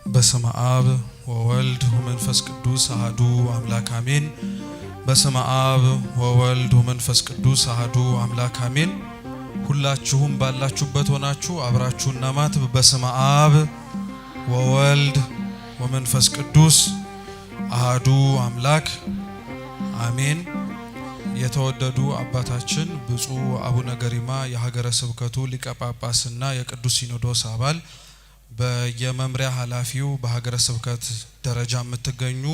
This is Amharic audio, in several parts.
በስመ አብ ወወልድ ወመንፈስ ቅዱስ አሐዱ አምላክ አሜን። በስመ አብ ወወልድ ወመንፈስ ቅዱስ አሐዱ አምላክ አሜን። ሁላችሁም ባላችሁበት ሆናችሁ አብራችሁና ማት በስመ አብ ወወልድ ወመንፈስ ቅዱስ አሐዱ አምላክ አሜን። የተወደዱ አባታችን ብፁዕ አቡነ ገሪማ የሀገረ ስብከቱ ሊቀ ጳጳስና የቅዱስ ሲኖዶስ አባል፣ በየመምሪያ ኃላፊው በሀገረ ስብከት ደረጃ የምትገኙ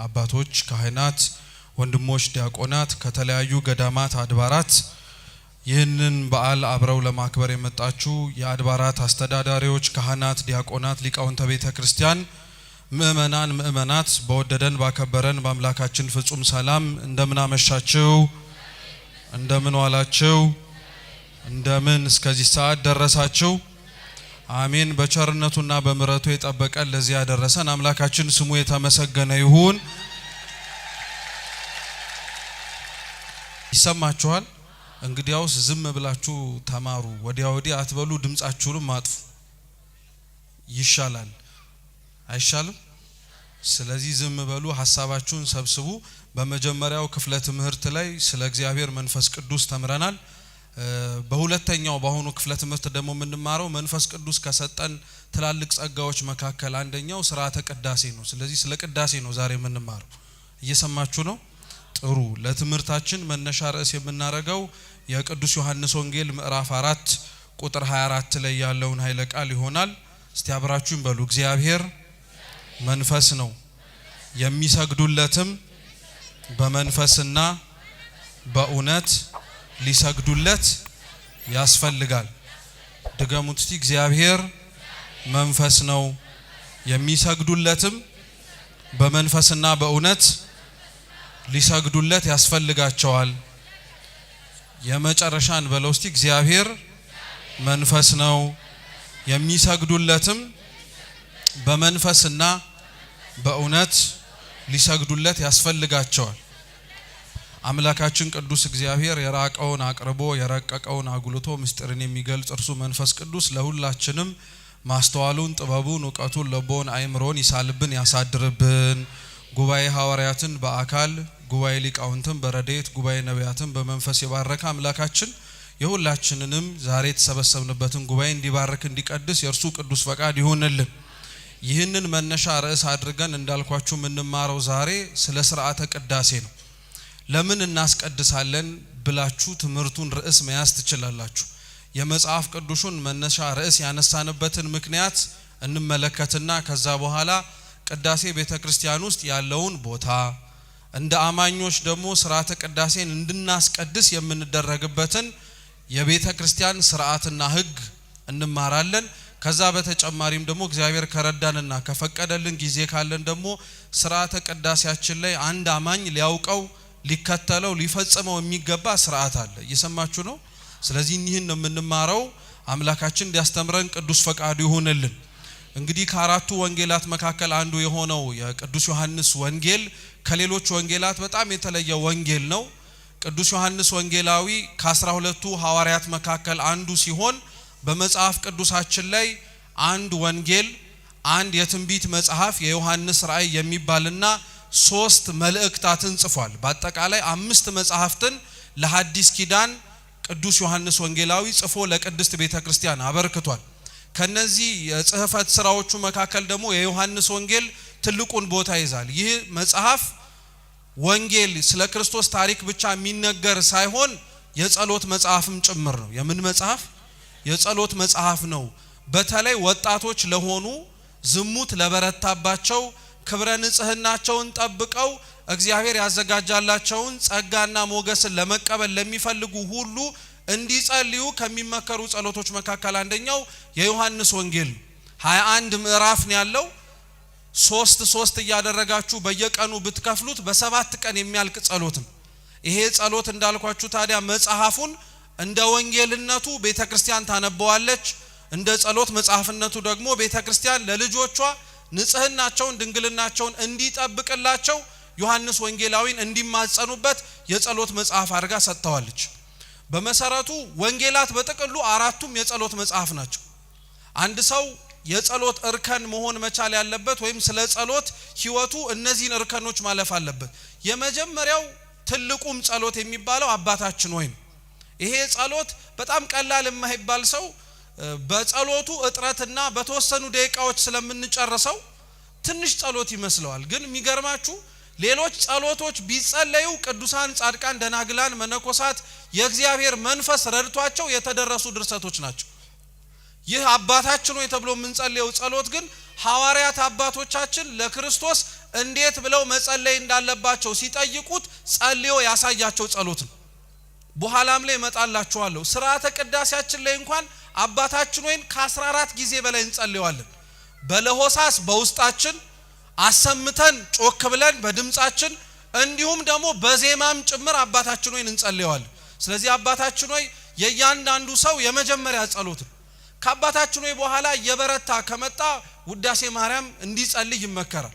አባቶች፣ ካህናት፣ ወንድሞች ዲያቆናት፣ ከተለያዩ ገዳማት አድባራት ይህንን በዓል አብረው ለማክበር የመጣችሁ የአድባራት አስተዳዳሪዎች፣ ካህናት፣ ዲያቆናት፣ ሊቃውንተ ቤተ ክርስቲያን፣ ምእመናን፣ ምእመናት በወደደን ባከበረን በአምላካችን ፍጹም ሰላም እንደምን አመሻችሁ? እንደምን ዋላችሁ? እንደምን እስከዚህ ሰዓት ደረሳችሁ? አሜን። በቸርነቱና በምሕረቱ የጠበቀን ለዚህ ያደረሰን አምላካችን ስሙ የተመሰገነ ይሁን። ይሰማችኋል? እንግዲያውስ ዝም ብላችሁ ተማሩ፣ ወዲያ ወዲህ አትበሉ፣ ድምጻችሁንም አጥፉ። ይሻላል አይሻልም? ስለዚህ ዝም በሉ፣ ሐሳባችሁን ሰብስቡ። በመጀመሪያው ክፍለ ትምህርት ላይ ስለ እግዚአብሔር መንፈስ ቅዱስ ተምረናል። በሁለተኛው በአሁኑ ክፍለ ትምህርት ደግሞ የምንማረው መንፈስ ቅዱስ ከሰጠን ትላልቅ ጸጋዎች መካከል አንደኛው ሥርዓተ ቅዳሴ ነው። ስለዚህ ስለ ቅዳሴ ነው ዛሬ የምንማረው። እየሰማችሁ ነው? ጥሩ። ለትምህርታችን መነሻ ርዕስ የምናደርገው የቅዱስ ዮሐንስ ወንጌል ምዕራፍ 4 ቁጥር 24 ላይ ያለውን ኃይለ ቃል ይሆናል። እስቲ አብራችሁን በሉ። እግዚአብሔር መንፈስ ነው፣ የሚሰግዱለትም በመንፈስና በእውነት ሊሰግዱለት ያስፈልጋል። ድገሙት እስቲ። እግዚአብሔር መንፈስ ነው፣ የሚሰግዱለትም በመንፈስና በእውነት ሊሰግዱለት ያስፈልጋቸዋል። የመጨረሻን በለው እስቲ። እግዚአብሔር መንፈስ ነው፣ የሚሰግዱለትም በመንፈስና በእውነት ሊሰግዱለት ያስፈልጋቸዋል። አምላካችን ቅዱስ እግዚአብሔር የራቀውን አቅርቦ የረቀቀውን አጉልቶ ምስጢርን የሚገልጽ እርሱ መንፈስ ቅዱስ ለሁላችንም ማስተዋሉን፣ ጥበቡን፣ እውቀቱን፣ ልቦናን፣ አእምሮን ይሳልብን ያሳድርብን። ጉባኤ ሐዋርያትን በአካል ጉባኤ ሊቃውንትን በረድኤት ጉባኤ ነቢያትን በመንፈስ የባረከ አምላካችን የሁላችንንም ዛሬ የተሰበሰብንበትን ጉባኤ እንዲባርክ እንዲቀድስ የእርሱ ቅዱስ ፈቃድ ይሁንልን። ይህንን መነሻ ርዕስ አድርገን እንዳልኳችሁ የምንማረው ዛሬ ስለ ሥርዓተ ቅዳሴ ነው። ለምን እናስቀድሳለን ብላችሁ ትምህርቱን ርዕስ መያዝ ትችላላችሁ። የመጽሐፍ ቅዱሱን መነሻ ርዕስ ያነሳንበትን ምክንያት እንመለከትና ከዛ በኋላ ቅዳሴ ቤተክርስቲያን ውስጥ ያለውን ቦታ፣ እንደ አማኞች ደግሞ ሥርዓተ ቅዳሴን እንድናስቀድስ የምንደረግበትን የቤተክርስቲያን ሥርዓትና ሕግ እንማራለን። ከዛ በተጨማሪም ደግሞ እግዚአብሔር ከረዳንና ከፈቀደልን ጊዜ ካለን ደግሞ ሥርዓተ ቅዳሴያችን ላይ አንድ አማኝ ሊያውቀው ሊከተለው ሊፈጽመው የሚገባ ሥርዓት አለ። እየሰማችሁ ነው? ስለዚህ ይህን ነው የምንማረው። አምላካችን እንዲያስተምረን ቅዱስ ፈቃዱ ይሁንልን። እንግዲህ ከአራቱ ወንጌላት መካከል አንዱ የሆነው የቅዱስ ዮሐንስ ወንጌል ከሌሎች ወንጌላት በጣም የተለየ ወንጌል ነው። ቅዱስ ዮሐንስ ወንጌላዊ ከ12ቱ ሐዋርያት መካከል አንዱ ሲሆን በመጽሐፍ ቅዱሳችን ላይ አንድ ወንጌል፣ አንድ የትንቢት መጽሐፍ የዮሐንስ ራእይ የሚባልና 3 መልእክታትን ጽፏል። በአጠቃላይ 5 መጽሐፍትን ለሐዲስ ኪዳን ቅዱስ ዮሐንስ ወንጌላዊ ጽፎ ለቅድስት ቤተክርስቲያን አበርክቷል። ከነዚህ የጽህፈት ስራዎቹ መካከል ደግሞ የዮሐንስ ወንጌል ትልቁን ቦታ ይዛል። ይህ መጽሐፍ ወንጌል ስለ ክርስቶስ ታሪክ ብቻ የሚነገር ሳይሆን የጸሎት መጽሐፍም ጭምር ነው። የምን መጽሐፍ? የጸሎት መጽሐፍ ነው። በተለይ ወጣቶች ለሆኑ፣ ዝሙት ለበረታባቸው፣ ክብረ ንጽህናቸውን ጠብቀው እግዚአብሔር ያዘጋጃላቸውን ጸጋና ሞገስን ለመቀበል ለሚፈልጉ ሁሉ እንዲጸልዩ ከሚመከሩ ጸሎቶች መካከል አንደኛው የዮሐንስ ወንጌል 21 ምዕራፍ ነው ያለው። 3 እያደረጋችሁ በየቀኑ ብትከፍሉት በ7 ቀን የሚያልቅ ጸሎት ነው። ይሄ ጸሎት እንዳልኳችሁ ታዲያ መጽሐፉን እንደ ወንጌልነቱ ቤተክርስቲያን ታነበዋለች፣ እንደ ጸሎት መጽሐፍነቱ ደግሞ ቤተክርስቲያን ለልጆቿ ንጽህናቸውን ድንግልናቸውን እንዲጠብቅላቸው ዮሐንስ ወንጌላዊን እንዲማጸኑበት የጸሎት መጽሐፍ አድርጋ ሰጥተዋለች። በመሰረቱ ወንጌላት በጥቅሉ አራቱም የጸሎት መጽሐፍ ናቸው። አንድ ሰው የጸሎት እርከን መሆን መቻል ያለበት ወይም ስለ ጸሎት ህይወቱ እነዚህን እርከኖች ማለፍ አለበት። የመጀመሪያው ትልቁም ጸሎት የሚባለው አባታችን ሆይ ነው። ይሄ ጸሎት በጣም ቀላል የማይባል ሰው በጸሎቱ እጥረትና በተወሰኑ ደቂቃዎች ስለምንጨርሰው ትንሽ ጸሎት ይመስለዋል። ግን የሚገርማችሁ ሌሎች ጸሎቶች ቢጸለዩ ቅዱሳን ጻድቃን ደናግላን መነኮሳት የእግዚአብሔር መንፈስ ረድቷቸው የተደረሱ ድርሰቶች ናቸው። ይህ አባታችን ሆይ ተብሎ የምንጸልየው ጸሎት ግን ሐዋርያት አባቶቻችን ለክርስቶስ እንዴት ብለው መጸለይ እንዳለባቸው ሲጠይቁት ጸልዮ ያሳያቸው ጸሎት ነው። በኋላም ላይ መጣላችኋለሁ። ሥርዓተ ቅዳሴያችን ላይ እንኳን አባታችን ሆይን ከ14 ጊዜ በላይ እንጸልየዋለን። በለሆሳስ በውስጣችን አሰምተን ጮክ ብለን በድምጻችን እንዲሁም ደግሞ በዜማም ጭምር አባታችን ሆይን እንጸልየዋለን። ስለዚህ አባታችን ሆይ የእያንዳንዱ ሰው የመጀመሪያ ጸሎት ነው። ከአባታችን ሆይ በኋላ የበረታ ከመጣ ውዳሴ ማርያም እንዲጸልይ ይመከራል።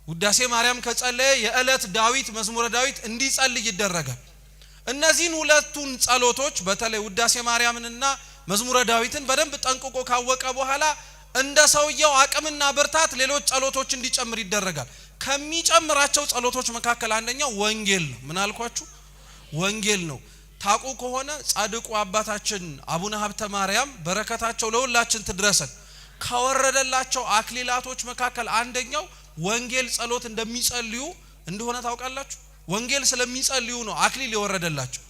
ውዳሴ ማርያም ከጸለየ የዕለት ዳዊት መዝሙረ ዳዊት እንዲጸልይ ይደረጋል። እነዚህን ሁለቱን ጸሎቶች በተለይ ውዳሴ ማርያምንና መዝሙረ ዳዊትን በደንብ ጠንቅቆ ካወቀ በኋላ እንደ ሰውየው አቅምና ብርታት ሌሎች ጸሎቶች እንዲጨምር ይደረጋል። ከሚጨምራቸው ጸሎቶች መካከል አንደኛው ወንጌል ነው። ምን አልኳችሁ? ወንጌል ነው። ታቁ ከሆነ ጻድቁ አባታችን አቡነ ሀብተ ማርያም በረከታቸው ለሁላችን ትድረሰን ካወረደላቸው አክሊላቶች መካከል አንደኛው ወንጌል ጸሎት እንደሚጸልዩ እንደሆነ ታውቃላችሁ። ወንጌል ስለሚጸልዩ ነው አክሊል የወረደላቸው።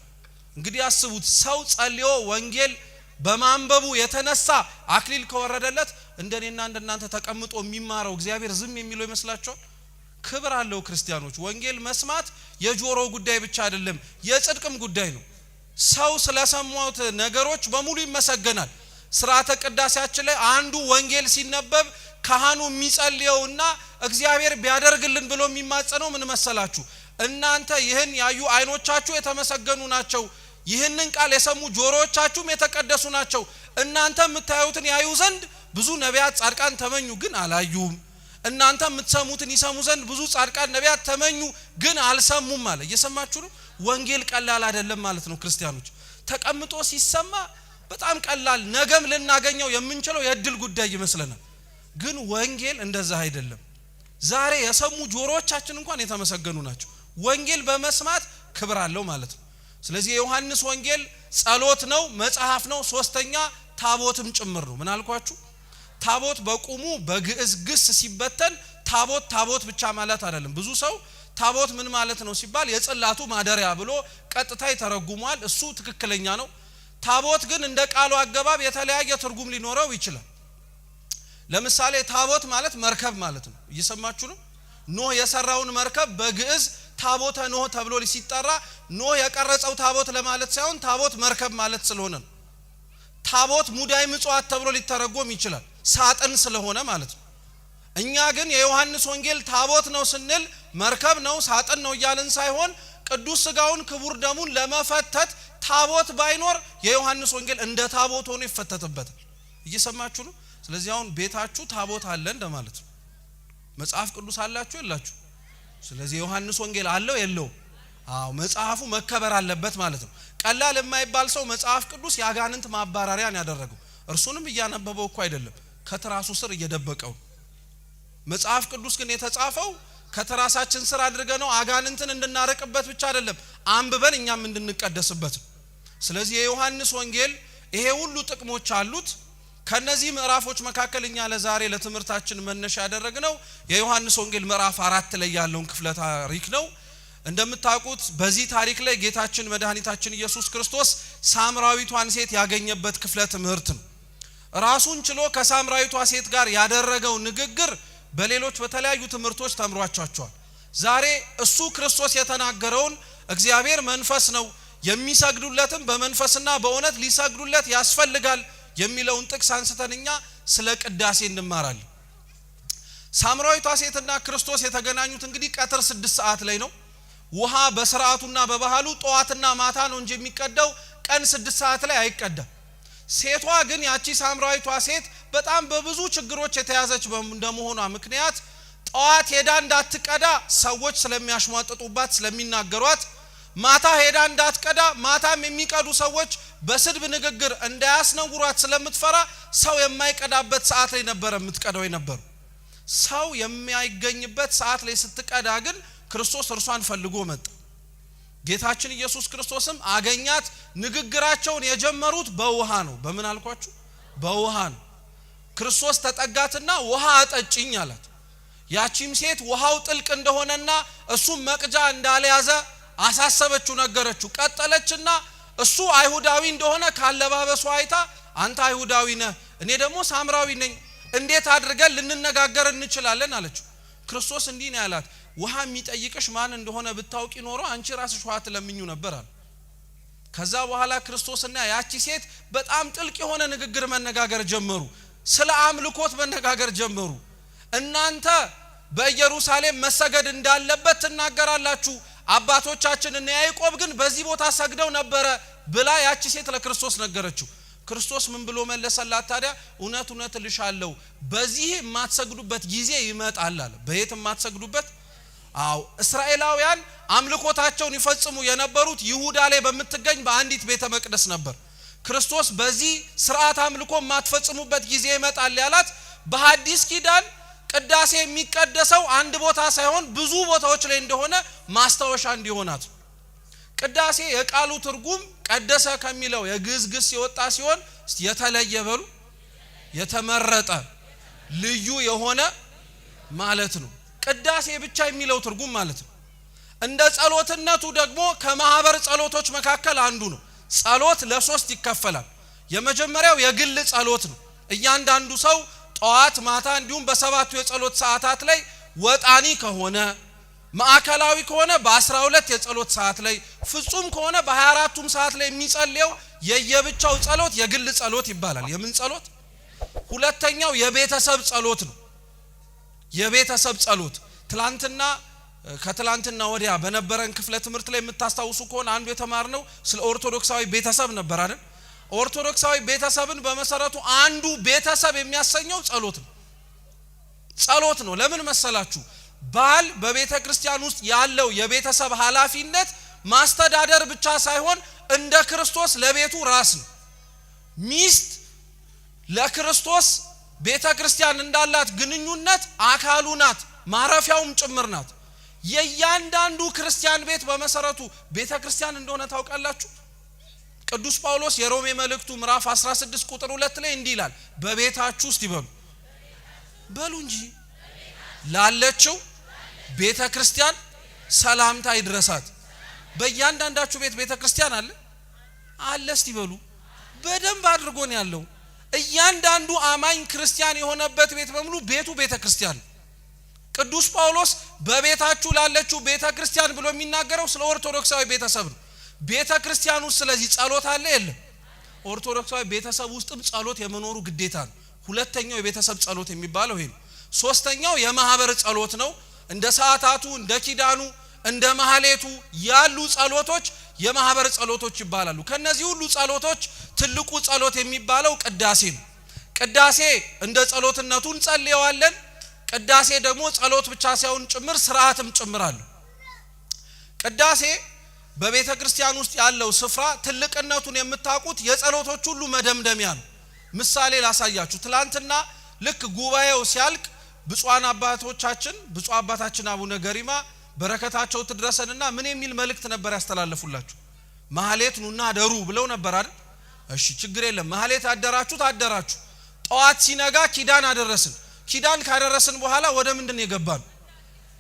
እንግዲህ አስቡት፣ ሰው ጸልዮ ወንጌል በማንበቡ የተነሳ አክሊል ከወረደለት እንደኔና እንደናንተ ተቀምጦ የሚማረው እግዚአብሔር ዝም የሚለው ይመስላችኋል? ክብር አለው። ክርስቲያኖች ወንጌል መስማት የጆሮ ጉዳይ ብቻ አይደለም፣ የጽድቅም ጉዳይ ነው። ሰው ስለሰሙት ነገሮች በሙሉ ይመሰገናል። ሥርዓተ ቅዳሴያችን ላይ አንዱ ወንጌል ሲነበብ ካህኑ የሚጸልየውና እግዚአብሔር ቢያደርግልን ብሎ የሚማጸነው ምን መሰላችሁ? እናንተ ይህን ያዩ አይኖቻችሁ የተመሰገኑ ናቸው፣ ይህንን ቃል የሰሙ ጆሮዎቻችሁም የተቀደሱ ናቸው። እናንተ የምታዩትን ያዩ ዘንድ ብዙ ነቢያት ጻድቃን ተመኙ፣ ግን አላዩም። እናንተ የምትሰሙትን ይሰሙ ዘንድ ብዙ ጻድቃን ነቢያት ተመኙ፣ ግን አልሰሙም አለ። እየሰማችሁ ነው? ወንጌል ቀላል አይደለም ማለት ነው። ክርስቲያኖች ተቀምጦ ሲሰማ በጣም ቀላል ነገም ልናገኘው የምንችለው የእድል ጉዳይ ይመስለናል። ግን ወንጌል እንደዛ አይደለም። ዛሬ የሰሙ ጆሮዎቻችን እንኳን የተመሰገኑ ናቸው። ወንጌል በመስማት ክብር አለው ማለት ነው። ስለዚህ የዮሐንስ ወንጌል ጸሎት ነው፣ መጽሐፍ ነው፣ ሶስተኛ ታቦትም ጭምር ነው። ምን አልኳችሁ? ታቦት በቁሙ በግዕዝ ግስ ሲበተን ታቦት ብቻ ማለት አይደለም። ብዙ ሰው ታቦት ምን ማለት ነው ሲባል የጽላቱ ማደሪያ ብሎ ቀጥታ ይተረጉማል። እሱ ትክክለኛ ነው። ታቦት ግን እንደ ቃሉ አገባብ የተለያየ ትርጉም ሊኖረው ይችላል። ለምሳሌ ታቦት ማለት መርከብ ማለት ነው። እየሰማችሁ ነው? ኖህ የሰራውን መርከብ በግዕዝ ታቦተ ኖህ ተብሎ ሲጠራ ኖህ የቀረጸው ታቦት ለማለት ሳይሆን ታቦት መርከብ ማለት ስለሆነ ነው። ታቦት ሙዳይ ምጽዋት ተብሎ ሊተረጎም ይችላል፣ ሳጥን ስለሆነ ማለት ነው። እኛ ግን የዮሐንስ ወንጌል ታቦት ነው ስንል መርከብ ነው ሳጥን ነው እያልን ሳይሆን ቅዱስ ሥጋውን ክቡር ደሙን ለመፈተት ታቦት ባይኖር የዮሐንስ ወንጌል እንደ ታቦት ሆኖ ይፈተትበታል። እየሰማችሁ ነው? ስለዚህ አሁን ቤታችሁ ታቦት አለ እንደማለት ነው። መጽሐፍ ቅዱስ አላችሁ የላችሁ? ስለዚህ ዮሐንስ ወንጌል አለው የለው? አዎ፣ መጽሐፉ መከበር አለበት ማለት ነው። ቀላል የማይባል ሰው መጽሐፍ ቅዱስ ያጋንንት ማባራሪያን ያደረገው እርሱንም እያነበበው እኮ አይደለም፣ ከትራሱ ስር እየደበቀው። መጽሐፍ ቅዱስ ግን የተጻፈው ከተራሳችን ስር አድርገነው አጋንንትን እንድናረቅበት ብቻ አይደለም፣ አንብበን እኛም እንድንቀደስበት ነው። ስለዚህ የዮሐንስ ወንጌል ይሄ ሁሉ ጥቅሞች አሉት። ከነዚህ ምዕራፎች መካከል እኛ ለዛሬ ለትምህርታችን መነሻ ያደረግነው የዮሐንስ ወንጌል ምዕራፍ 4 ላይ ያለውን ክፍለ ታሪክ ነው። እንደምታውቁት በዚህ ታሪክ ላይ ጌታችን መድኃኒታችን ኢየሱስ ክርስቶስ ሳምራዊቷን ሴት ያገኘበት ክፍለ ትምህርት ነው። ራሱን ችሎ ከሳምራዊቷ ሴት ጋር ያደረገው ንግግር በሌሎች በተለያዩ ትምህርቶች ተምሯቸዋል። ዛሬ እሱ ክርስቶስ የተናገረውን እግዚአብሔር መንፈስ ነው፣ የሚሰግዱለትም በመንፈስና በእውነት ሊሰግዱለት ያስፈልጋል የሚለውን ጥቅስ አንስተንኛ ስለ ቅዳሴ እንማራለን። ሳምራዊቷ ሴትና ክርስቶስ የተገናኙት እንግዲህ ቀትር 6 ሰዓት ላይ ነው። ውሃ በስርዓቱና በባህሉ ጠዋትና ማታ ነው እንጂ የሚቀዳው ቀን 6 ሰዓት ላይ አይቀዳም። ሴቷ ግን ያቺ ሳምራዊቷ ሴት በጣም በብዙ ችግሮች የተያዘች እንደመሆኗ ምክንያት ጠዋት ሄዳ እንዳትቀዳ ሰዎች ስለሚያሽሟጥጡባት ስለሚናገሯት፣ ማታ ሄዳ እንዳትቀዳ ማታም የሚቀዱ ሰዎች በስድብ ንግግር እንዳያስነውሯት ስለምትፈራ ሰው የማይቀዳበት ሰዓት ላይ ነበር የምትቀዳው የነበሩ። ሰው የማይገኝበት ሰዓት ላይ ስትቀዳ ግን ክርስቶስ እርሷን ፈልጎ መጣ። ጌታችን ኢየሱስ ክርስቶስም አገኛት። ንግግራቸውን የጀመሩት በውሃ ነው። በምን አልኳችሁ? በውሃ ነው። ክርስቶስ ተጠጋትና ውሃ አጠጪኝ አላት። ያቺም ሴት ውሃው ጥልቅ እንደሆነና እሱም መቅጃ እንዳልያዘ አሳሰበችው፣ ነገረችው። ቀጠለችና እሱ አይሁዳዊ እንደሆነ ካለባበሱ አይታ አንተ አይሁዳዊ ነህ፣ እኔ ደግሞ ሳምራዊ ነኝ፣ እንዴት አድርገን ልንነጋገር እንችላለን አለችው። ክርስቶስ እንዲህ ነው ያላት፣ ውሃ የሚጠይቅሽ ማን እንደሆነ ብታውቂ ኖሮ አንቺ ራስሽ ውሃ ትለምኙ ነበር አለ። ከዛ በኋላ ክርስቶስና ያቺ ሴት በጣም ጥልቅ የሆነ ንግግር መነጋገር ጀመሩ። ስለ አምልኮት መነጋገር ጀመሩ። እናንተ በኢየሩሳሌም መሰገድ እንዳለበት ትናገራላችሁ፣ አባቶቻችን እና ያዕቆብ ግን በዚህ ቦታ ሰግደው ነበረ ብላ ያቺ ሴት ለክርስቶስ ነገረችው። ክርስቶስ ምን ብሎ መለሰላት ታዲያ? እውነት እውነት እልሻለሁ በዚህ የማትሰግዱበት ጊዜ ይመጣል አለ። በየት የማትሰግዱበት? አው እስራኤላውያን አምልኮታቸውን ይፈጽሙ የነበሩት ይሁዳ ላይ በምትገኝ በአንዲት ቤተ መቅደስ ነበር። ክርስቶስ በዚህ ስርዓት አምልኮ የማትፈጽሙበት ጊዜ ይመጣል ያላት በሐዲስ ኪዳን ቅዳሴ የሚቀደሰው አንድ ቦታ ሳይሆን ብዙ ቦታዎች ላይ እንደሆነ ማስታወሻ እንዲሆናት። ቅዳሴ የቃሉ ትርጉም ቀደሰ ከሚለው የግዕዝ ግስ የወጣ ሲሆን የተለየ በሉ የተመረጠ ልዩ የሆነ ማለት ነው። ቅዳሴ ብቻ የሚለው ትርጉም ማለት ነው። እንደ ጸሎትነቱ ደግሞ ከማህበር ጸሎቶች መካከል አንዱ ነው። ጸሎት ለሶስት ይከፈላል። የመጀመሪያው የግል ጸሎት ነው። እያንዳንዱ ሰው ጠዋት ማታ እንዲሁም በሰባቱ የጸሎት ሰዓታት ላይ ወጣኒ ከሆነ ማዕከላዊ ከሆነ በ12 የጸሎት ሰዓት ላይ ፍጹም ከሆነ በ24ቱም ሰዓት ላይ የሚጸልየው የየብቻው ጸሎት የግል ጸሎት ይባላል። የምን ጸሎት? ሁለተኛው የቤተሰብ ጸሎት ነው። የቤተሰብ ጸሎት ትላንትና ከትላንትና ወዲያ በነበረን ክፍለ ትምህርት ላይ የምታስታውሱ ከሆነ አንዱ የተማርነው ስለ ኦርቶዶክሳዊ ቤተሰብ ነበር አይደል? ኦርቶዶክሳዊ ቤተሰብን በመሰረቱ አንዱ ቤተሰብ የሚያሰኘው ጸሎት ነው። ጸሎት ነው። ለምን መሰላችሁ? ባል በቤተ ክርስቲያን ውስጥ ያለው የቤተሰብ ኃላፊነት ማስተዳደር ብቻ ሳይሆን እንደ ክርስቶስ ለቤቱ ራስ ነው። ሚስት ለክርስቶስ ቤተ ክርስቲያን እንዳላት ግንኙነት አካሉ ናት፣ ማረፊያውም ጭምር ናት። የእያንዳንዱ ክርስቲያን ቤት በመሰረቱ ቤተ ክርስቲያን እንደሆነ ታውቃላችሁ። ቅዱስ ጳውሎስ የሮሜ መልእክቱ ምዕራፍ 16 ቁጥር 2 ላይ እንዲህ ይላል፣ በቤታችሁ ውስጥ ይበሉ በሉ እንጂ ላለችው ቤተ ክርስቲያን ሰላምታ ይድረሳት። በእያንዳንዳችሁ ቤት ቤተ ክርስቲያን አለ እስቲ በሉ። በደንብ አድርጎ ነው ያለው። እያንዳንዱ አማኝ ክርስቲያን የሆነበት ቤት በሙሉ ቤቱ ቤተ ክርስቲያን። ቅዱስ ጳውሎስ በቤታችሁ ላለችው ቤተ ክርስቲያን ብሎ የሚናገረው ስለ ኦርቶዶክሳዊ ቤተሰብ ነው። ቤተ ክርስቲያን ውስጥ ስለዚህ ጸሎት አለ የለም? ኦርቶዶክሳዊ ቤተሰብ ውስጥም ጸሎት የመኖሩ ግዴታ ነው። ሁለተኛው የቤተሰብ ጸሎት የሚባለው ይሄ ነው። ሶስተኛው የማህበር ጸሎት ነው። እንደ ሰዓታቱ እንደ ኪዳኑ እንደ ማህሌቱ ያሉ ጸሎቶች የማህበር ጸሎቶች ይባላሉ። ከነዚህ ሁሉ ጸሎቶች ትልቁ ጸሎት የሚባለው ቅዳሴ ነው። ቅዳሴ እንደ ጸሎትነቱ እንጸልየዋለን። ቅዳሴ ደግሞ ጸሎት ብቻ ሳይሆን ጭምር ስርዓትም ጭምር አለው። ቅዳሴ በቤተ ክርስቲያን ውስጥ ያለው ስፍራ ትልቅነቱን የምታውቁት የጸሎቶች ሁሉ መደምደሚያ ነው። ምሳሌ ላሳያችሁ። ትላንትና ልክ ጉባኤው ሲያልቅ ብፁዓን አባቶቻችን ብፁዕ አባታችን አቡነ ገሪማ በረከታቸው ትድረሰንና ምን የሚል መልእክት ነበር ያስተላለፉላችሁ? ማህሌት ኑና አደሩ ብለው ነበር አይደል? እሺ ችግር የለም። ማህሌት አደራችሁ። ጠዋት ሲነጋ ኪዳን አደረስን። ኪዳን ካደረስን በኋላ ወደ ምንድን የገባን?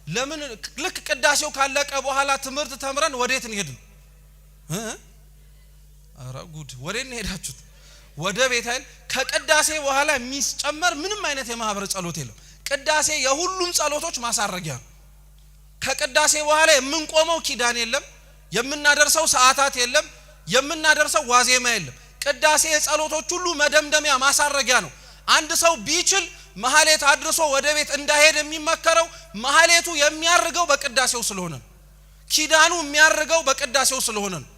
ለምን ልክ ቅዳሴው ካለቀ በኋላ ትምህርት ተምረን ወዴት እንሄድን? አረ ጉድ! ወዴት እንሄዳችሁት? ወደ ቤታይል። ከቅዳሴ በኋላ የሚጨመር ምንም አይነት የማህበር ጸሎት የለም። ቅዳሴ የሁሉም ጸሎቶች ማሳረጊያ ነው። ከቅዳሴ በኋላ የምንቆመው ኪዳን የለም፣ የምናደርሰው ሰዓታት የለም፣ የምናደርሰው ዋዜማ የለም። ቅዳሴ የጸሎቶች ሁሉ መደምደሚያ ማሳረጊያ ነው። አንድ ሰው ቢችል ማህሌት አድርሶ ወደ ቤት እንዳይሄድ የሚመከረው ማህሌቱ የሚያርገው በቅዳሴው ስለሆነ ነው። ኪዳኑ የሚያርገው በቅዳሴው ስለሆነ ነው።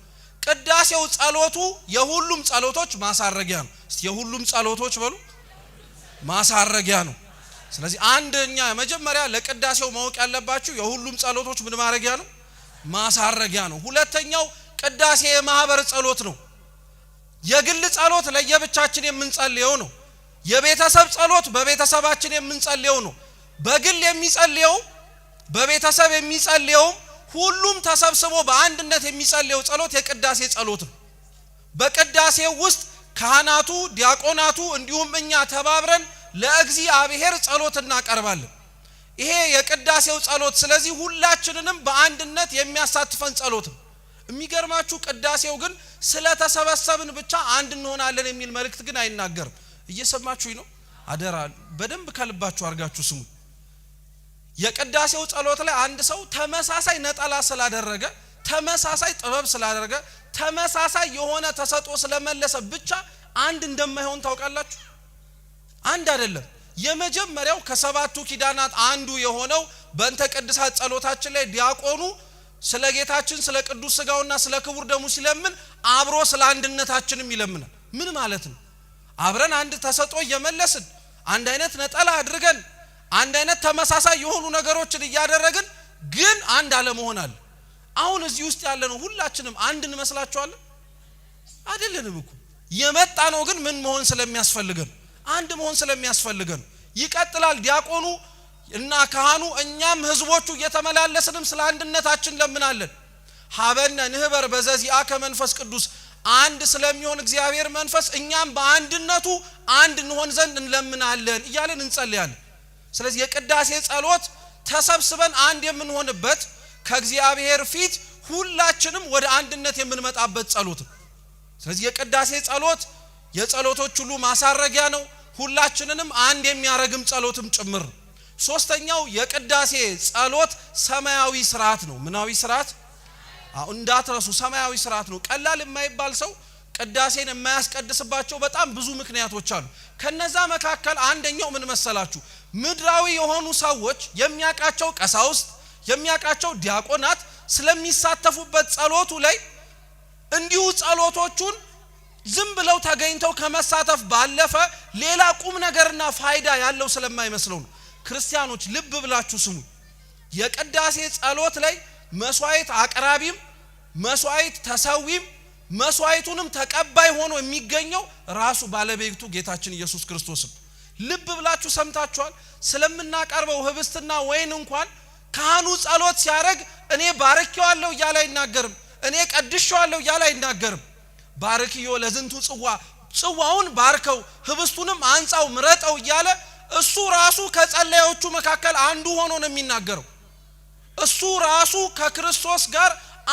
ቅዳሴው ጸሎቱ የሁሉም ጸሎቶች ማሳረጊያ ነው። እስቲ የሁሉም ጸሎቶች በሉ ማሳረጊያ ነው። ስለዚህ አንደኛ መጀመሪያ ለቅዳሴው ማወቅ ያለባችሁ የሁሉም ጸሎቶች ምን ማረጊያ ነው? ማሳረጊያ ነው። ሁለተኛው ቅዳሴ የማህበር ጸሎት ነው። የግል ጸሎት ለየብቻችን የምንጸልየው ነው። የቤተሰብ ጸሎት በቤተሰባችን የምንጸልየው ነው። በግል የሚጸልየው በቤተሰብ የሚጸልየው ሁሉም ተሰብስቦ በአንድነት የሚጸልየው ጸሎት የቅዳሴ ጸሎት ነው። በቅዳሴው ውስጥ ካህናቱ፣ ዲያቆናቱ እንዲሁም እኛ ተባብረን ለእግዚአብሔር ጸሎት እናቀርባለን። ይሄ የቅዳሴው ጸሎት ስለዚህ ሁላችንንም በአንድነት የሚያሳትፈን ጸሎት ነው። የሚገርማችሁ ቅዳሴው ግን ስለተሰበሰብን ብቻ አንድ እንሆናለን የሚል መልእክት ግን አይናገርም። እየሰማችሁኝ ነው? አደራ በደንብ ከልባችሁ አርጋችሁ ስሙ። የቅዳሴው ጸሎት ላይ አንድ ሰው ተመሳሳይ ነጠላ ስላደረገ፣ ተመሳሳይ ጥበብ ስላደረገ፣ ተመሳሳይ የሆነ ተሰጥኦ ስለመለሰ ብቻ አንድ እንደማይሆን ታውቃላችሁ። አንድ አይደለም። የመጀመሪያው ከሰባቱ ኪዳናት አንዱ የሆነው በእንተ ቅድሳት ጸሎታችን ላይ ዲያቆኑ ስለ ጌታችን ስለ ቅዱስ ሥጋውና ስለ ክቡር ደሙ ሲለምን አብሮ ስለ አንድነታችንም ይለምናል። ምን ማለት ነው? አብረን አንድ ተሰጥኦ እየመለስን አንድ አይነት ነጠላ አድርገን አንድ አይነት ተመሳሳይ የሆኑ ነገሮችን እያደረግን ግን አንድ አለመሆን አለ። አሁን እዚህ ውስጥ ያለነው ሁላችንም አንድ እንመስላችኋለን? አይደለንም እኮ። የመጣ ነው ግን ምን መሆን ስለሚያስፈልገን አንድ መሆን ስለሚያስፈልገን ይቀጥላል። ዲያቆኑ እና ካህኑ እኛም ህዝቦቹ እየተመላለስንም ስለ አንድነታችን ለምናለን። ሀበነ ንህበር በዘዚአከ መንፈስ ቅዱስ አንድ ስለሚሆን እግዚአብሔር መንፈስ እኛም በአንድነቱ አንድ እንሆን ዘንድ እንለምናለን እያለን እንጸልያለን። ስለዚህ የቅዳሴ ጸሎት ተሰብስበን አንድ የምንሆንበት ከእግዚአብሔር ፊት ሁላችንም ወደ አንድነት የምንመጣበት ጸሎት ነው። ስለዚህ የቅዳሴ ጸሎት የጸሎቶች ሁሉ ማሳረጊያ ነው። ሁላችንንም አንድ የሚያረግም ጸሎትም ጭምር። ሶስተኛው የቅዳሴ ጸሎት ሰማያዊ ስርዓት ነው። ምናዊ ስርዓት? እንዳትረሱ ሰማያዊ ስርዓት ነው። ቀላል የማይባል ሰው ቅዳሴን የማያስቀድስባቸው በጣም ብዙ ምክንያቶች አሉ። ከነዛ መካከል አንደኛው ምን መሰላችሁ? ምድራዊ የሆኑ ሰዎች የሚያቃቸው ቀሳውስት የሚያቃቸው ዲያቆናት ስለሚሳተፉበት ጸሎቱ ላይ እንዲሁ ጸሎቶቹን ዝም ብለው ተገኝተው ከመሳተፍ ባለፈ ሌላ ቁም ነገርና ፋይዳ ያለው ስለማይመስለው ነው። ክርስቲያኖች ልብ ብላችሁ ስሙ። የቅዳሴ ጸሎት ላይ መስዋዕት አቅራቢም መስዋዕት ተሰዊም መስዋዕቱንም ተቀባይ ሆኖ የሚገኘው ራሱ ባለቤቱ ጌታችን ኢየሱስ ክርስቶስ ነው። ልብ ብላችሁ ሰምታችኋል። ስለምናቀርበው ህብስትና ወይን እንኳን ካህኑ ጸሎት ሲያደርግ እኔ ባርኬዋለሁ እያለ አይናገርም። እኔ ቀድሼዋለሁ እያለ አይናገርም። ባርክዮ ለዝንቱ ጽዋውን ባርከው ህብስቱንም አንጻው ምረጠው እያለ እሱ ራሱ ከጸለዮቹ መካከል አንዱ ሆኖ ነው የሚናገረው። እሱ ራሱ ከክርስቶስ ጋር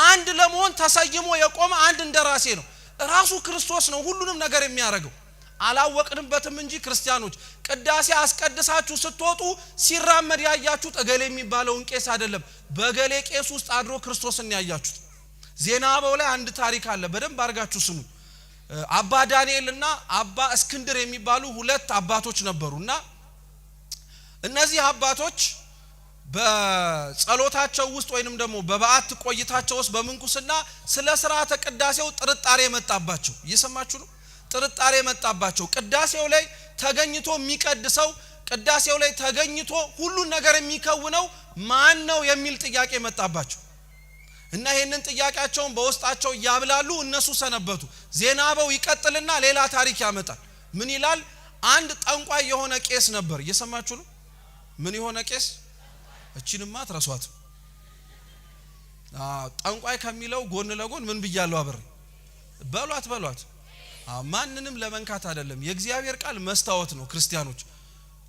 አንድ ለመሆን ተሰይሞ የቆመ አንድ እንደራሴ ነው። ራሱ ክርስቶስ ነው ሁሉንም ነገር የሚያደርገው። አላወቅንበትም እንጂ ክርስቲያኖች ቅዳሴ አስቀድሳችሁ ስትወጡ ሲራመድ ያያችሁት እገሌ የሚባለውን ቄስ አይደለም፣ በገሌ ቄስ ውስጥ አድሮ ክርስቶስን ያያችሁት። ዜና አበው ላይ አንድ ታሪክ አለ፣ በደንብ አድርጋችሁ ስሙ። አባ ዳንኤልና አባ እስክንድር የሚባሉ ሁለት አባቶች ነበሩና እነዚህ አባቶች በጸሎታቸው ውስጥ ወይንም ደግሞ በበዓት ቆይታቸው ውስጥ በምንኩስና ስለ ሥርዓተ ቅዳሴው ጥርጣሬ መጣባቸው። እየሰማችሁ ነው? ጥርጣሬ መጣባቸው። ቅዳሴው ላይ ተገኝቶ የሚቀድሰው ቅዳሴው ላይ ተገኝቶ ሁሉን ነገር የሚከውነው ማን ነው የሚል ጥያቄ መጣባቸው እና ይሄንን ጥያቄያቸውን በውስጣቸው ያብላሉ። እነሱ ሰነበቱ። ዜና አበው ይቀጥልና ሌላ ታሪክ ያመጣል። ምን ይላል? አንድ ጠንቋይ የሆነ ቄስ ነበር። እየሰማችሁ ነው? ምን የሆነ ቄስ? እቺንማ ትረሷት። ጠንቋይ ከሚለው ጎን ለጎን ምን ብያለሁ? አብሬ በሏት። ማንንም ለመንካት አይደለም። የእግዚአብሔር ቃል መስታወት ነው። ክርስቲያኖች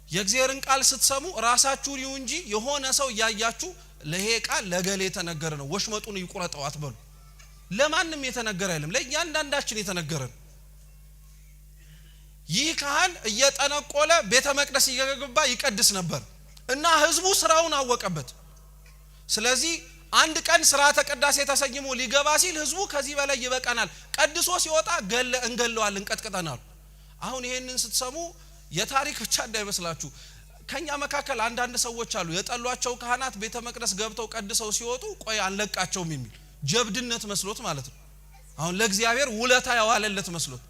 የእግዚአብሔርን ቃል ስትሰሙ ራሳችሁን ይሁን እንጂ የሆነ ሰው ያያችሁ ለሄ ቃል ለገሌ የተነገረ ነው ወሽመጡን ይቁረጠው አትበሉ። ለማንም የተነገረ አይደለም፣ ለእያንዳንዳችን የተነገረ ነው። ይህ ካህን እየጠነቆለ ቤተ መቅደስ እየገባ ይቀድስ ነበር እና ህዝቡ ስራውን አወቀበት። ስለዚህ አንድ ቀን ሥርዓተ ቅዳሴ ተሰይሞ ሊገባ ሲል ህዝቡ ከዚህ በላይ ይበቃናል፣ ቀድሶ ሲወጣ እንገለዋለን፣ ቀጥቀጠናል። አሁን ይሄንን ስትሰሙ የታሪክ ብቻ እንዳይመስላችሁ። ከኛ መካከል አንዳንድ ሰዎች አሉ የጠሏቸው ካህናት ቤተ መቅደስ ገብተው ቀድሰው ሲወጡ ቆይ አንለቃቸውም የሚል ጀብድነት መስሎት ማለት ነው። አሁን ለእግዚአብሔር ውለታ ያዋለለት መስሎት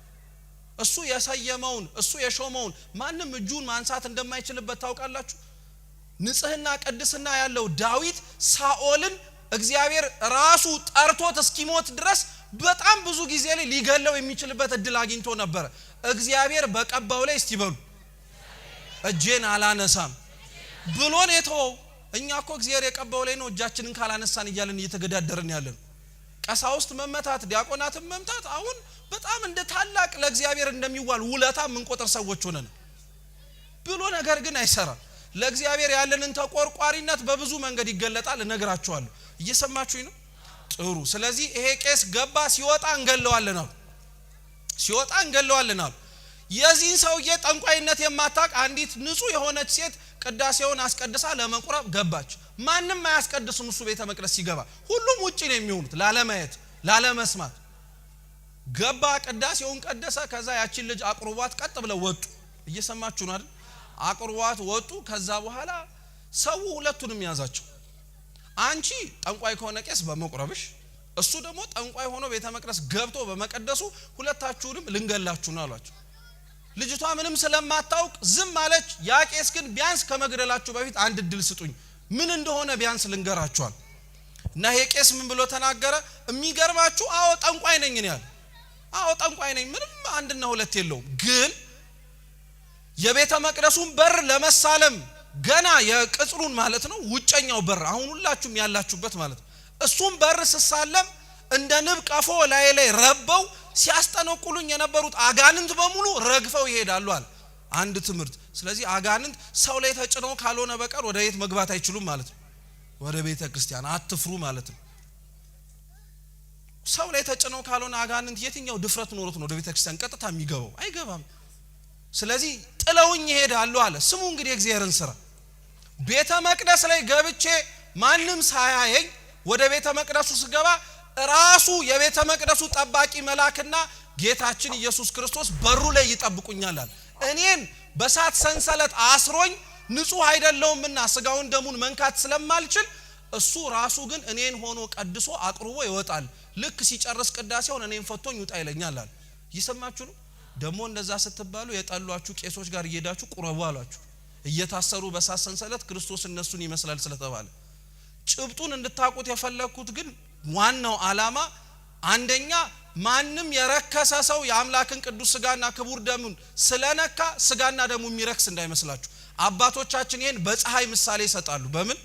እሱ የሰየመውን እሱ የሾመውን ማንም እጁን ማንሳት እንደማይችልበት ታውቃላችሁ። ንጽህና ቅድስና ያለው ዳዊት ሳኦልን እግዚአብሔር ራሱ ጠርቶት እስኪሞት ድረስ በጣም ብዙ ጊዜ ላይ ሊገለው የሚችልበት እድል አግኝቶ ነበር። እግዚአብሔር በቀባው ላይ እስቲ በሉ እጄን አላነሳም ብሎ ነው የተወው። እኛ እኮ እግዚአብሔር የቀባው ላይ ነው እጃችንን ካላነሳን እያልን እየተገዳደርን ያለን። ቀሳውስት መመታት ዲያቆናትን መምታት አሁን በጣም እንደ ታላቅ ለእግዚአብሔር እንደሚዋል ውለታ ምንቆጥር ሰዎች ሆነን ብሎ ነገር ግን አይሰራም። ለእግዚአብሔር ያለንን ተቆርቋሪነት በብዙ መንገድ ይገለጣል። እነግራችኋለሁ። እየሰማችሁኝ ነው? ጥሩ። ስለዚህ ይሄ ቄስ ገባ፣ ሲወጣ እንገለዋለን አሉ። ሲወጣ እንገለዋለን አሉ። የዚህን ሰውዬ ጠንቋይነት የማታውቅ አንዲት ንጹህ የሆነች ሴት ቅዳሴውን አስቀድሳ ለመቁረብ ገባች። ማንም አያስቀድስም እሱ ቤተ መቅደስ ሲገባ፣ ሁሉም ውጪ ነው የሚሆኑት ላለማየት ላለመስማት። ገባ፣ ቅዳሴውን ቀደሰ። ከዛ ያቺን ልጅ አቅርቧት ቀጥ ብለው ወጡ። እየሰማችሁ ነው አይደል? አቅርቧት ወጡ። ከዛ በኋላ ሰው ሁለቱንም ያዛቸው። አንቺ ጠንቋይ ከሆነ ቄስ በመቁረብሽ፣ እሱ ደግሞ ጠንቋይ ሆኖ ቤተ መቅደስ ገብቶ በመቀደሱ ሁለታችሁንም ልንገላችሁ ነው አሏቸው። ልጅቷ ምንም ስለማታውቅ ዝም አለች። ያ ቄስ ግን ቢያንስ ከመግደላችሁ በፊት አንድ እድል ስጡኝ፣ ምን እንደሆነ ቢያንስ ልንገራችኋል። እና ይሄ ቄስ ምን ብሎ ተናገረ? የሚገርማችሁ አዎ ጠንቋይ ነኝ እኔ ያለ። አዎ ጠንቋይ ነኝ፣ ምንም አንድና ሁለት የለውም። ግን የቤተ መቅደሱን በር ለመሳለም ገና የቅጽሩን ማለት ነው ውጨኛው በር አሁን ሁላችሁም ያላችሁበት ማለት ነው። እሱም በር ስሳለም እንደ ንብ ቀፎ ላይ ረበው ሲያስጠነቁሉኝ የነበሩት አጋንንት በሙሉ ረግፈው ይሄዳሉ አለ። አንድ ትምህርት። ስለዚህ አጋንንት ሰው ላይ ተጭነው ካልሆነ በቀር ወደ ቤት መግባት አይችሉም ማለት ነው። ወደ ቤተ ክርስቲያን አትፍሩ ማለት ነው። ሰው ላይ ተጭነው ካልሆነ አጋንንት የትኛው ድፍረት ኖሮት ነው ወደ ቤተ ክርስቲያን ቀጥታ የሚገባው? አይገባም። ስለዚህ ጥለውኝ ይሄዳሉ አለ። ስሙ እንግዲህ እግዚአብሔርን ስራ። ቤተ መቅደስ ላይ ገብቼ ማንም ሳያየኝ ወደ ቤተ መቅደሱ ስገባ ራሱ የቤተ መቅደሱ ጠባቂ መልአክና ጌታችን ኢየሱስ ክርስቶስ በሩ ላይ ይጠብቁኛል አለ። እኔን በሳት ሰንሰለት አስሮኝ ንጹህ አይደለውምና ስጋውን ደሙን መንካት ስለማልችል እሱ ራሱ ግን እኔን ሆኖ ቀድሶ አቅርቦ ይወጣል። ልክ ሲጨርስ ቅዳሴውን እኔን ፈቶኝ ውጣ ይለኛል አለ። ይሰማችሁ ነው? ደሞ እንደዛ ስትባሉ የጠሏችሁ ቄሶች ጋር እየሄዳችሁ ቁረቡ አሏችሁ። እየታሰሩ በሳት ሰንሰለት ክርስቶስ እነሱን ይመስላል ስለተባለ ጭብጡን እንድታቁት የፈለኩት ግን ዋናው ዓላማ አንደኛ ማንም የረከሰ ሰው የአምላክን ቅዱስ ስጋና ክቡር ደሙን ስለነካ ስጋና ደሙ የሚረክስ እንዳይመስላችሁ። አባቶቻችን ይሄን በፀሐይ ምሳሌ ይሰጣሉ። በምን?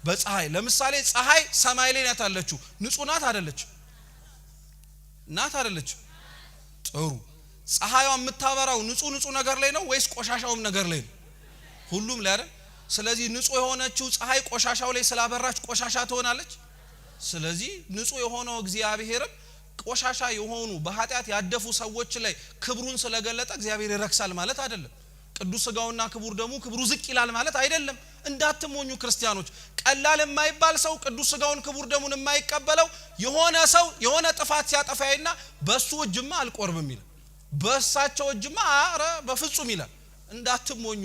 በፀሐይ። ለምሳሌ ፀሐይ ሰማይ ላይ ናት ያለችው፣ ንጹህ ናት አይደለች? ናት አይደለች? ጥሩ። ፀሐይዋ የምታበራው ንጹህ ነገር ላይ ነው ወይስ ቆሻሻውም ነገር ላይ ነው? ሁሉም ላይ አይደል? ስለዚህ ንጹህ የሆነችው ፀሐይ ቆሻሻው ላይ ስላበራች ቆሻሻ ትሆናለች። ስለዚህ ንጹህ የሆነው እግዚአብሔርም ቆሻሻ የሆኑ በኃጢአት ያደፉ ሰዎች ላይ ክብሩን ስለገለጠ እግዚአብሔር ይረክሳል ማለት አይደለም። ቅዱስ ስጋውና ክቡር ደሙ ክብሩ ዝቅ ይላል ማለት አይደለም። እንዳትሞኙ ክርስቲያኖች። ቀላል የማይባል ሰው ቅዱስ ስጋውን ክቡር ደሙን የማይቀበለው የሆነ ሰው የሆነ ጥፋት ሲያጠፋይና በሱ እጅማ አልቆርብም ይላል፣ በሳቸው እጅማ አረ በፍጹም ይላል። እንዳትሞኙ።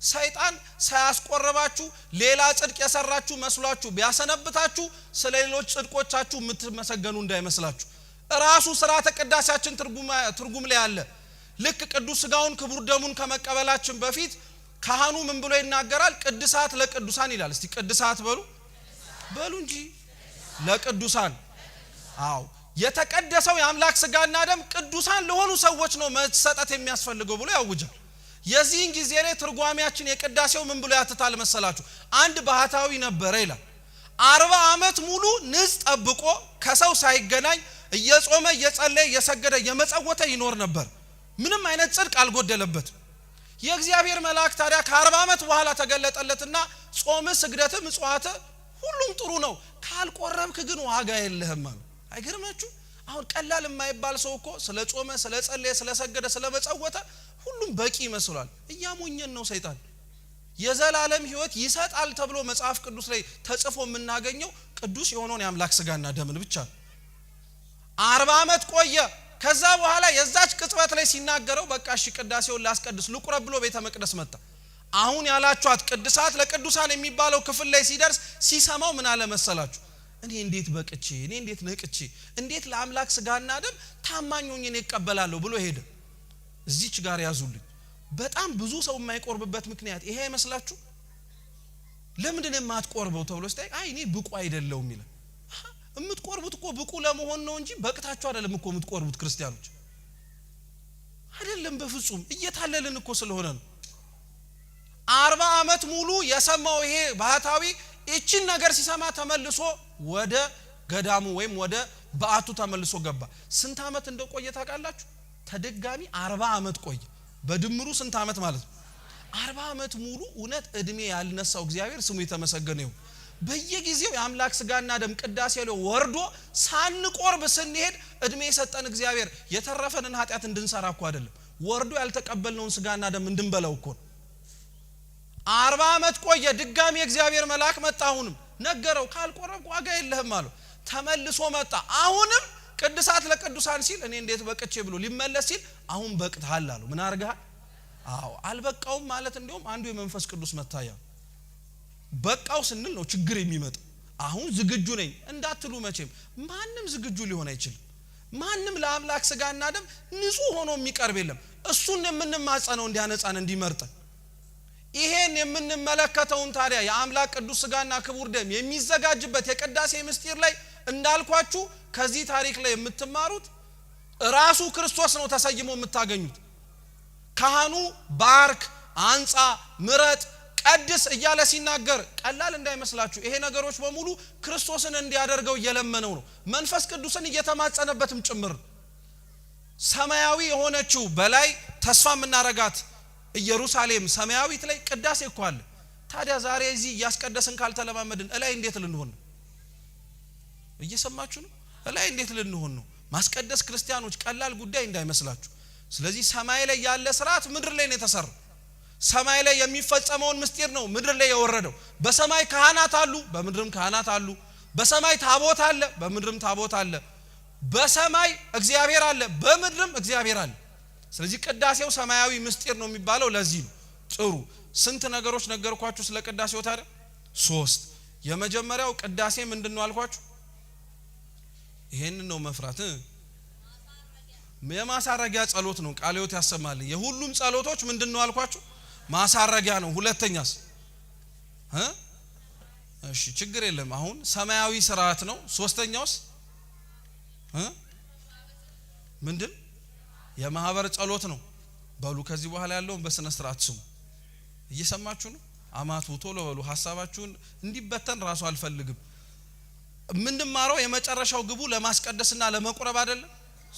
ሰይጣን ሳያስቆርባችሁ ሌላ ጽድቅ የሰራችሁ መስሏችሁ ቢያሰነብታችሁ ስለሌሎች ጽድቆቻችሁ የምትመሰገኑ እንዳይመስላችሁ። ራሱ ሥርዓተ ቅዳሴያችን ትርጉም ላይ አለ። ልክ ቅዱስ ስጋውን ክቡር ደሙን ከመቀበላችን በፊት ካህኑ ምን ብሎ ይናገራል? ቅድሳት ለቅዱሳን ይላል። እስቲ ቅድሳት በሉ እንጂ ለቅዱሳን። አዎ የተቀደሰው የአምላክ ስጋና ደም ቅዱሳን ለሆኑ ሰዎች ነው መሰጠት የሚያስፈልገው ብሎ ያውጃል። የዚህን ጊዜ ላይ ትርጓሜያችን የቅዳሴው ምን ብሎ ያትታል መሰላችሁ? አንድ ባህታዊ ነበረ ይላል። 40 ዓመት ሙሉ ንጽ ጠብቆ ከሰው ሳይገናኝ እየጾመ እየጸለየ እየሰገደ እየመጸወተ ይኖር ነበር። ምንም አይነት ጽድቅ አልጎደለበት። የእግዚአብሔር መልአክ ታዲያ ከ40 ዓመት በኋላ ተገለጠለትና ጾም፣ ስግደት፣ ምጽዋት ሁሉም ጥሩ ነው፣ ካልቆረብክ ግን ዋጋ የለህም አለ። አይገርማችሁ? አሁን ቀላል የማይባል ሰው እኮ ስለ ጾመ፣ ስለ ጸለየ፣ ስለ ሰገደ፣ ስለ መጸወተ ሁሉም በቂ ይመስላል። እያሞኘን ነው ሰይጣን። የዘላለም ሕይወት ይሰጣል ተብሎ መጽሐፍ ቅዱስ ላይ ተጽፎ የምናገኘው ቅዱስ የሆነውን የአምላክ ስጋና ደምን ብቻ ነው። 40 ዓመት ቆየ። ከዛ በኋላ የዛች ቅጽበት ላይ ሲናገረው በቃ እሺ ቅዳሴውን ላስቀድስ ልቁረብ ብሎ ቤተ መቅደስ መጣ። አሁን ያላችኋት ቅድሳት ለቅዱሳን የሚባለው ክፍል ላይ ሲደርስ ሲሰማው ምን አለ መሰላችሁ? እኔ እንዴት በቅቼ፣ እኔ እንዴት ነቅቼ፣ እንዴት ለአምላክ ስጋና ደም ታማኝ ሆኜ እቀበላለሁ ብሎ ሄደ። እዚች ጋር ያዙልኝ። በጣም ብዙ ሰው የማይቆርብበት ምክንያት ይሄ አይመስላችሁ? ለምንድን ነው የማትቆርበው ተብሎ ሲጠይቅ አይ እኔ ብቁ አይደለሁም ይላል። የምትቆርቡት እኮ ብቁ ለመሆን ነው እንጂ በቅታችሁ አይደለም እኮ የምትቆርቡት ክርስቲያኖች አይደለም። በፍጹም እየታለልን እኮ ስለሆነ ነው። 40 ዓመት ሙሉ የሰማው ይሄ ባህታዊ እቺን ነገር ሲሰማ ተመልሶ ወደ ገዳሙ ወይም ወደ በአቱ ተመልሶ ገባ። ስንት ዓመት እንደቆየ ታውቃላችሁ? ተደጋሚ 40 ዓመት ቆየ። በድምሩ ስንት ዓመት ማለት ነው? 40 ዓመት ሙሉ እውነት እድሜ ያልነሳው እግዚአብሔር ስሙ የተመሰገነ ይሁን። በየጊዜው የአምላክ ስጋና ደም ቅዳሴ ላይ ወርዶ ሳንቆርብ ስንሄድ እድሜ የሰጠን እግዚአብሔር የተረፈንን ኃጢአት እንድንሰራ እኮ አይደለም፣ ወርዶ ያልተቀበልነውን ስጋና ደም እንድንበላው እኮ ነው። 40 ዓመት ቆየ። ድጋሚ እግዚአብሔር መልአክ መጣ። አሁንም ነገረው፣ ካልቆረብክ ዋጋ የለህም አለው። ተመልሶ መጣ። አሁንም ቅዱሳት ለቅዱሳን ሲል እኔ እንዴት በቅቼ ብሎ ሊመለስ ሲል አሁን በቅተሃል አለው። ምን አርጋህ? አዎ አልበቃውም ማለት እንደውም አንዱ የመንፈስ ቅዱስ መታያ። በቃው ስንል ነው ችግር የሚመጣው። አሁን ዝግጁ ነኝ እንዳትሉ መቼም ማንም ዝግጁ ሊሆን አይችልም። ማንም ለአምላክ ስጋና ደም ንጹህ ሆኖ የሚቀርብ የለም። እሱን የምንማጸነው እንዲያነጻን እንዲመርጠን። ይሄን የምንመለከተውን ታዲያ የአምላክ ቅዱስ ስጋና ክቡር ደም የሚዘጋጅበት የቅዳሴ ምስጢር ላይ እንዳልኳችሁ ከዚህ ታሪክ ላይ የምትማሩት ራሱ ክርስቶስ ነው ተሰይሞ የምታገኙት። ካህኑ ባርክ፣ አንጻ፣ ምረጥ፣ ቀድስ እያለ ሲናገር ቀላል እንዳይመስላችሁ። ይሄ ነገሮች በሙሉ ክርስቶስን እንዲያደርገው እየለመነው ነው። መንፈስ ቅዱስን እየተማጸነበትም ጭምር። ሰማያዊ የሆነችው በላይ ተስፋ የምናረጋት ኢየሩሳሌም ሰማያዊት ላይ ቅዳሴ እኮ አለ። ታዲያ ዛሬ እዚህ እያስቀደስን ካልተለማመድን እላይ እንዴት ልንሆን ነው? እየሰማችሁ ነው? እላይ እንዴት ልንሆን ነው? ማስቀደስ ክርስቲያኖች ቀላል ጉዳይ እንዳይመስላችሁ። ስለዚህ ሰማይ ላይ ያለ ስርዓት ምድር ላይ ነው የተሰራው። ሰማይ ላይ የሚፈጸመውን ምስጢር ነው ምድር ላይ የወረደው። በሰማይ ካህናት አሉ፣ በምድርም ካህናት አሉ። በሰማይ ታቦት አለ፣ በምድርም ታቦት አለ። በሰማይ እግዚአብሔር አለ፣ በምድርም እግዚአብሔር አለ። ስለዚህ ቅዳሴው ሰማያዊ ምስጢር ነው የሚባለው ለዚህ ነው። ጥሩ ስንት ነገሮች ነገርኳችሁ ስለ ቅዳሴው ታዲያ? 3። የመጀመሪያው ቅዳሴ ምንድነው አልኳችሁ? ይሄንን ነው መፍራት። የማሳረጊያ ጸሎት ነው። ቃለ ሕይወት ያሰማልኝ። የሁሉም ጸሎቶች ምንድነው አልኳችሁ? ማሳረጊያ ነው። ሁለተኛስ? እሺ ችግር የለም። አሁን ሰማያዊ ስርዓት ነው። ሶስተኛውስ ምንድን? የማህበር ጸሎት ነው። በሉ ከዚህ በኋላ ያለውን በስነ ስርዓት ስሙ። እየሰማችሁ ነው? አማቱ ቶሎ በሉ። ሐሳባችሁን እንዲበተን ራሱ አልፈልግም። ምንድማረው የመጨረሻው ግቡ ለማስቀደስና ለመቁረብ አይደለም።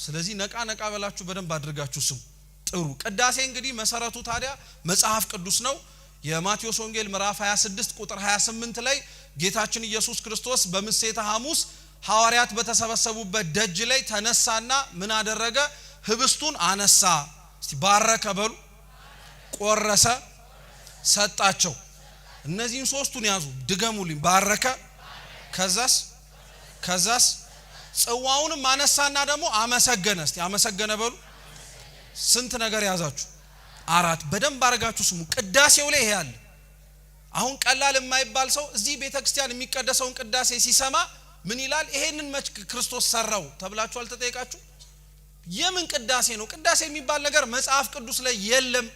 ስለዚህ ነቃ ነቃ በላችሁ በደንብ አድርጋችሁ ስሙ። ጥሩ ቅዳሴ እንግዲህ መሰረቱ ታዲያ መጽሐፍ ቅዱስ ነው። የማቴዎስ ወንጌል ምዕራፍ 26 ቁጥር 28 ላይ ጌታችን ኢየሱስ ክርስቶስ በምሴተ ሐሙስ ሐዋርያት በተሰበሰቡበት ደጅ ላይ ተነሳና ምን አደረገ? ህብስቱን አነሳ። እስቲ ባረከ በሉ። ቆረሰ፣ ሰጣቸው። እነዚህን ሶስቱን ያዙ፣ ድገሙልኝ። ባረከ፣ ከዛስ ጽዋውንም አነሳና ደግሞ አመሰገነ። እስቲ አመሰገነ በሉ። ስንት ነገር ያዛችሁ? 4። በደንብ አድርጋችሁ ስሙ። ቅዳሴው ላይ ይሄ አለ። አሁን ቀላል የማይባል ሰው እዚህ ቤተክርስቲያን የሚቀደሰውን ቅዳሴ ሲሰማ ምን ይላል? ይሄንን መች ክርስቶስ ሰራው ተብላችሁ አልተጠየቃችሁ? የምን ቅዳሴ ነው? ቅዳሴ የሚባል ነገር መጽሐፍ ቅዱስ ላይ የለም።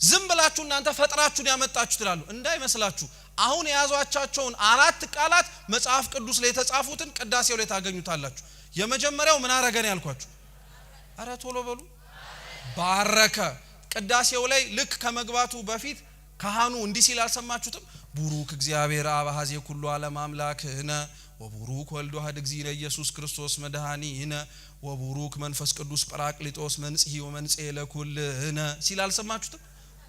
ዝም ብላችሁ እናንተ ፈጥራችሁን ያመጣችሁ ትላሉ። እንዳይመስላችሁ። አሁን የያዟቻቸውን 4 ቃላት መጽሐፍ ቅዱስ ላይ የተጻፉትን ቅዳሴው ላይ ታገኙታላችሁ። የመጀመሪያው ምን አረገን ያልኳችሁ? አረ ቶሎ በሉ። ባረከ። ቅዳሴው ላይ ልክ ከመግባቱ በፊት ካህኑ እንዲህ ሲል አልሰማችሁትም? ቡሩክ እግዚአብሔር አብ ኀዜ ኩሉ ዓለም አምላክነ ወቡሩክ ወልድ ዋሕድ እግዚእነ ኢየሱስ ክርስቶስ መድኃኒነ ወቡሩክ መንፈስ ቅዱስ ጰራቅሊጦስ መንጽሔ ወመንጽሔ ለኩልነ ሲል አልሰማችሁትም?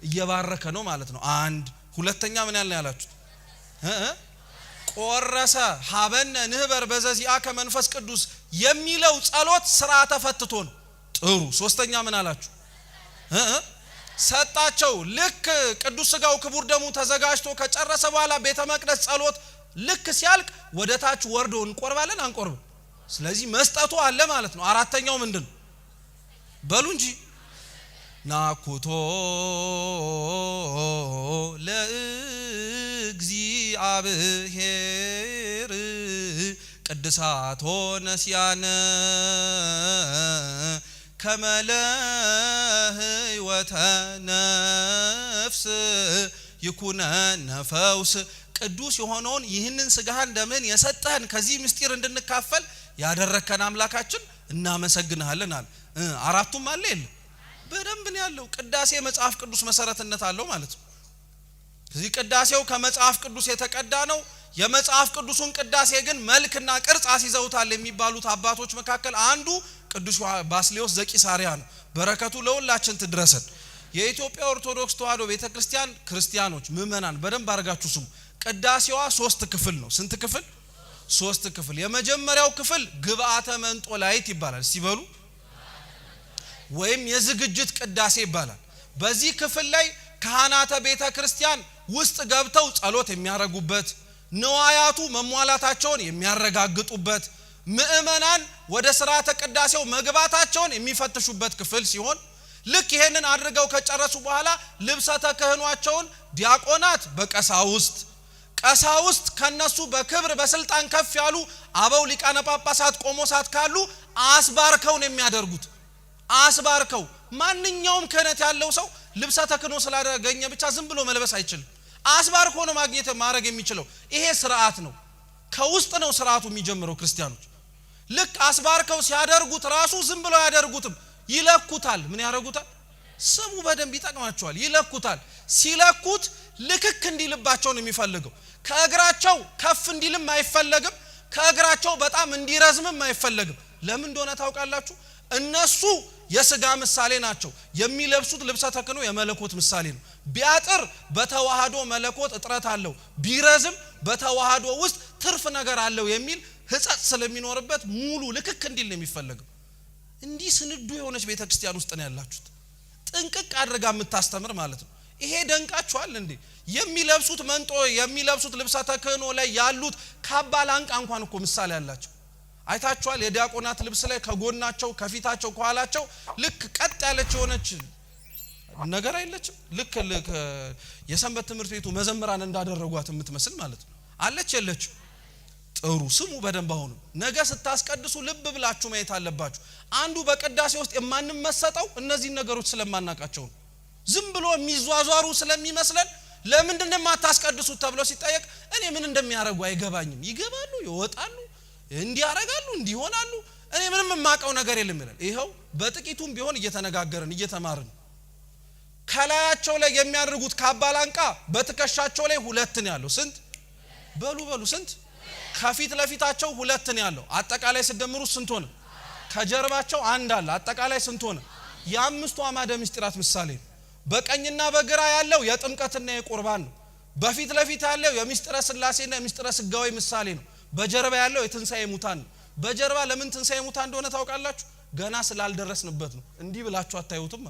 እየባረከ ነው ማለት ነው። 1 ሁለተኛ ምን ያላችሁት? ቆረሰ። ሀበነ ንህበር በዘዚአከ መንፈስ ቅዱስ የሚለው ጸሎት ስርዓተ ፈትቶ ነው። ጥሩ ሶስተኛ ምን አላችሁ? ሰጣቸው። ልክ ቅዱስ ስጋው ክቡር ደሙ ተዘጋጅቶ ከጨረሰ በኋላ ቤተ መቅደስ ጸሎት ልክ ሲያልቅ ወደ ታች ወርዶ እንቆርባለን አንቆርብ? ስለዚህ መስጠቱ አለ ማለት ነው። አራተኛው ምንድን በሉ እንጂ ናኩቶ ለእግዚአብሔር ቅድሳቶ ነሲያነ ከመለህ ወተነፍስ ይኩነነ ፈውስ ቅዱስ የሆነውን ይህንን ስጋህን ደምህን የሰጠህን ከዚህ ምስጢር እንድንካፈል ያደረከን አምላካችን እናመሰግንሃለን አለ። አራቱም አለ የለ በደንብ ነው ያለው። ቅዳሴ መጽሐፍ ቅዱስ መሰረትነት አለው ማለት ነው። ስለዚህ ቅዳሴው ከመጽሐፍ ቅዱስ የተቀዳ ነው። የመጽሐፍ ቅዱሱን ቅዳሴ ግን መልክና ቅርጽ አስይዘውታል የሚባሉት አባቶች መካከል አንዱ ቅዱስ ባስልዮስ ዘቂሳርያ ነው። በረከቱ ለሁላችን ትድረሰን። የኢትዮጵያ ኦርቶዶክስ ተዋሕዶ ቤተክርስቲያን ክርስቲያኖች ምእመናን በደንብ አድርጋችሁ ስሙ። ቅዳሴዋ 3 ክፍል ነው። ስንት ክፍል? 3 ክፍል። የመጀመሪያው ክፍል ግብአተ መንጦላይት ይባላል። ሲበሉ ወይም የዝግጅት ቅዳሴ ይባላል። በዚህ ክፍል ላይ ካህናተ ቤተ ክርስቲያን ውስጥ ገብተው ጸሎት የሚያረጉበት፣ ንዋያቱ መሟላታቸውን የሚያረጋግጡበት፣ ምእመናን ወደ ሥርዓተ ቅዳሴው መግባታቸውን የሚፈትሹበት ክፍል ሲሆን ልክ ይሄንን አድርገው ከጨረሱ በኋላ ልብሰ ተክህኗቸውን ዲያቆናት በቀሳውስት፣ ቀሳውስት ከነሱ በክብር በስልጣን ከፍ ያሉ አበው ሊቃነ ጳጳሳት ቆሞሳት ካሉ አስባርከው ነው የሚያደርጉት። አስባርከው ማንኛውም ክህነት ያለው ሰው ልብሰ ተክህኖ ስላደረገኘ ብቻ ዝም ብሎ መልበስ አይችልም። አስባርኮ ነው ማግኘት ማድረግ የሚችለው። ይሄ ስርዓት ነው። ከውስጥ ነው ስርዓቱ የሚጀምረው። ክርስቲያኖች ልክ አስባርከው ሲያደርጉት ራሱ ዝም ብሎ ያደርጉትም ይለኩታል። ምን ያደርጉታል? ስሙ በደንብ ይጠቅማቸዋል። ይለኩታል። ሲለኩት ልክክ እንዲልባቸው ነው የሚፈልገው። ከእግራቸው ከፍ እንዲልም አይፈለግም፣ ከእግራቸው በጣም እንዲረዝምም አይፈለግም። ለምን እንደሆነ ታውቃላችሁ? እነሱ የሥጋ ምሳሌ ናቸው። የሚለብሱት ልብሰ ተክህኖ የመለኮት ምሳሌ ነው። ቢያጥር በተዋህዶ መለኮት እጥረት አለው፣ ቢረዝም በተዋህዶ ውስጥ ትርፍ ነገር አለው የሚል ሕጸጽ ስለሚኖርበት ሙሉ ልክክ እንዲል ነው የሚፈልገው። እንዲህ ስንዱ የሆነች ቤተክርስቲያን ውስጥ ነው ያላችሁት። ጥንቅቅ አድርጋ የምታስተምር ማለት ነው። ይሄ ደንቃችኋል እንዴ? የሚለብሱት መንጦ የሚለብሱት ልብሰ ተክህኖ ላይ ያሉት ካባ ላንቃ እንኳን እኮ ምሳሌ ያላቸው አይታችኋል። የዲያቆናት ልብስ ላይ ከጎናቸው ከፊታቸው ከኋላቸው ልክ ቀጥ ያለች የሆነች ነገር አይለችም? ልክ የሰንበት ትምህርት ቤቱ መዘምራን እንዳደረጓት የምትመስል ማለት ነው። አለች የለች? ጥሩ ስሙ በደንብ። አሁን ነገ ስታስቀድሱ ልብ ብላችሁ ማየት አለባችሁ። አንዱ በቅዳሴ ውስጥ የማንመሰጠው እነዚህን ነገሮች ስለማናቃቸው ነው። ዝም ብሎ የሚዟዟሩ ስለሚመስለን ለምንድን ነው የማታስቀድሱት ተብሎ ሲጠየቅ እኔ ምን እንደሚያረጉ አይገባኝም። ይገባሉ፣ ይወጣሉ፣ እንዲያረጋሉ፣ እንዲሆናሉ፣ እኔ ምንም የማቀው ነገር የለም ይላል። ይሄው በጥቂቱም ቢሆን እየተነጋገርን እየተማርን ከላያቸው ላይ የሚያደርጉት ካባ ላንቃ በትከሻቸው ላይ 2 ነው ያለው። ስንት በሉ ስንት? ከፊት ለፊታቸው 2 ነው ያለው። አጠቃላይ ሲደምሩ ስንት ሆነ? ከጀርባቸው 1 አለ። አጠቃላይ ስንት ሆነ? የ5ቱ አዕማደ ምስጢራት ምሳሌ ነው። በቀኝና በግራ ያለው የጥምቀትና የቁርባን ነው። በፊት ለፊት ያለው የምስጢረ ሥላሴና የምስጢረ ሥጋዌ ምሳሌ ነው። በጀርባ ያለው የትንሣኤ ሙታን ነው። በጀርባ ለምን ትንሣኤ ሙታን እንደሆነ ታውቃላችሁ? ገና ስላልደረስንበት ነው። እንዲህ ብላችሁ አታዩትም?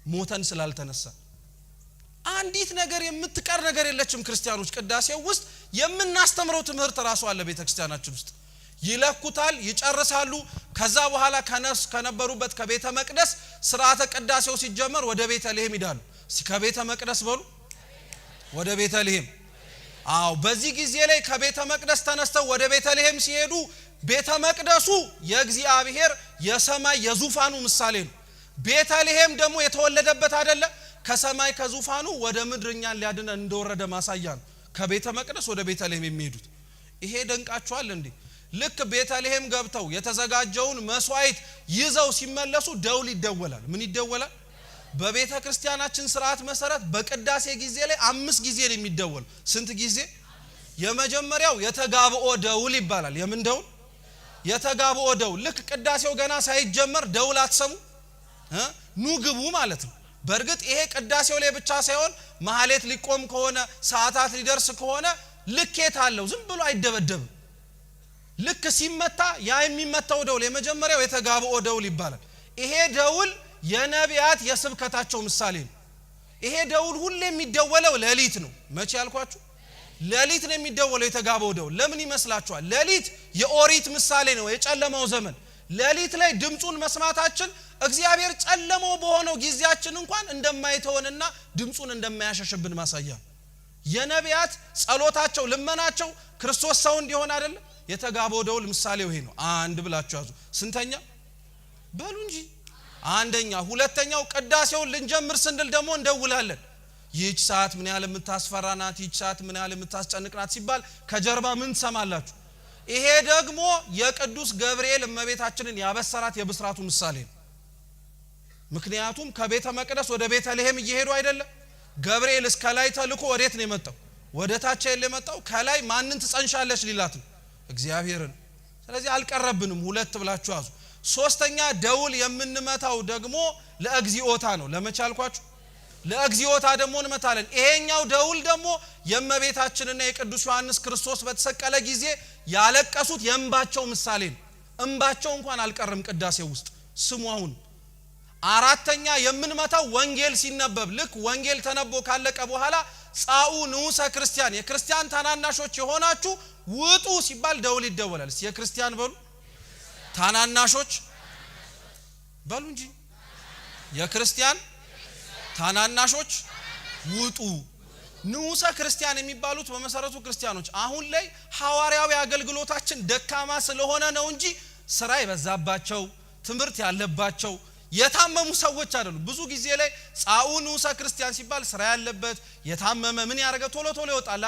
ሞተን ስላልተነሳ አንዲት ነገር የምትቀር ነገር የለችም። ክርስቲያኖች ቅዳሴው ውስጥ የምናስተምረው ትምህርት ራሱ አለ። ቤተክርስቲያናችን ውስጥ ይለኩታል፣ ይጨርሳሉ። ከዛ በኋላ ከነበሩበት ከቤተ መቅደስ ሥርዓተ ቅዳሴው ሲጀመር ወደ ቤተልሔም ይዳሉ። ከቤተ መቅደስ በሉ ወደ ቤተልሔም። አዎ በዚህ ጊዜ ላይ ከቤተ መቅደስ ተነስተው ወደ ቤተልሔም ሲሄዱ ቤተ መቅደሱ የእግዚአብሔር የሰማይ የዙፋኑ ምሳሌ ነው። ቤተልሔም ደግሞ የተወለደበት አይደለ? ከሰማይ ከዙፋኑ ወደ ምድርኛን ሊያድነን እንደወረደ ማሳያ ነው። ከቤተ መቅደስ ወደ ቤተልሔም የሚሄዱት ይሄ ደንቃቸዋል እንዴ? ልክ ቤተልሔም ገብተው የተዘጋጀውን መስዋዕት ይዘው ሲመለሱ ደውል ይደወላል። ምን ይደወላል? በቤተ ክርስቲያናችን ሥርዓት መሰረት በቅዳሴ ጊዜ ላይ 5 ጊዜ ነው የሚደወል። ስንት ጊዜ? የመጀመሪያው የተጋብኦ ደውል ይባላል። የምን ደውል? የተጋብኦ ደውል። ልክ ቅዳሴው ገና ሳይጀመር ደውል አትሰሙ? ኑ ግቡ ማለት ነው። በእርግጥ ይሄ ቅዳሴው ላይ ብቻ ሳይሆን ማህሌት ሊቆም ከሆነ ሰዓታት ሊደርስ ከሆነ ልኬት አለው። ዝም ብሎ አይደበደብም። ልክ ሲመታ ያ የሚመታው ደውል የመጀመሪያው የተጋብኦ ደውል ይባላል። ይሄ ደውል የነቢያት የስብከታቸው ምሳሌ ነው። ይሄ ደውል ሁሌ የሚደወለው ሌሊት ነው። መቼ ያልኳችሁ? ሌሊት ነው የሚደወለው የተጋብኦ ደውል። ለምን ይመስላችኋል? ሌሊት የኦሪት ምሳሌ ነው፣ የጨለማው ዘመን። ሌሊት ላይ ድምጹን መስማታችን እግዚአብሔር ጨለማው በሆነው ጊዜያችን እንኳን እንደማይተወንና ድምጹን እንደማያሸሽብን ማሳያ። የነቢያት ጸሎታቸው ልመናቸው ክርስቶስ ሰው እንዲሆን አይደለ? የተጋብኦ ደውል ምሳሌው ይሄ ነው። 1 ብላችሁ ያዙ። ስንተኛ በሉ እንጂ አንደኛ። ሁለተኛው ቅዳሴውን ልንጀምር ስንል ደግሞ እንደውላለን። ይህች ሰዓት ምን ያህል የምታስፈራ ናት፣ ይህች ሰዓት ምን ያህል የምታስጨንቅ ናት ሲባል ከጀርባ ምን ትሰማላችሁ? ይሄ ደግሞ የቅዱስ ገብርኤል እመቤታችንን ያበሰራት የብስራቱ ምሳሌ ነው። ምክንያቱም ከቤተ መቅደስ ወደ ቤተልሔም እየሄዱ አይደለም። ገብርኤል እስከ ላይ ተልኮ ወዴት ነው የመጣው? ወደ ታች የመጣው ከላይ ማንን ትጸንሻለሽ ሊላት ነው? እግዚአብሔርን። ስለዚህ አልቀረብንም። ሁለት ብላችሁ ያዙ። ሶስተኛ ደውል የምንመታው ደግሞ ለእግዚኦታ ነው። ለመቻልኳችሁ ለእግዚኦታ ደግሞ እንመታለን። ይሄኛው ደውል ደግሞ የእመቤታችንና የቅዱስ ዮሐንስ ክርስቶስ በተሰቀለ ጊዜ ያለቀሱት የእንባቸው ምሳሌ ነው። እንባቸው እንኳን አልቀረም ቅዳሴው ውስጥ ስሙ። አሁን አራተኛ የምንመታው ወንጌል ሲነበብ ልክ ወንጌል ተነቦ ካለቀ በኋላ ጻኡ ንዑሰ ክርስቲያን የክርስቲያን ታናናሾች የሆናችሁ ውጡ ሲባል ደውል ይደወላል። የክርስቲያን በሉ ታናናሾች በሉ እንጂ የክርስቲያን ታናናሾች ውጡ። ንዑሰ ክርስቲያን የሚባሉት በመሰረቱ ክርስቲያኖች አሁን ላይ ሐዋርያዊ አገልግሎታችን ደካማ ስለሆነ ነው እንጂ ስራ የበዛባቸው ትምህርት ያለባቸው የታመሙ ሰዎች አይደሉም። ብዙ ጊዜ ላይ ጻኡ ንዑሰ ክርስቲያን ሲባል ስራ ያለበት የታመመ ምን ያደርገ ቶሎ ይወጣል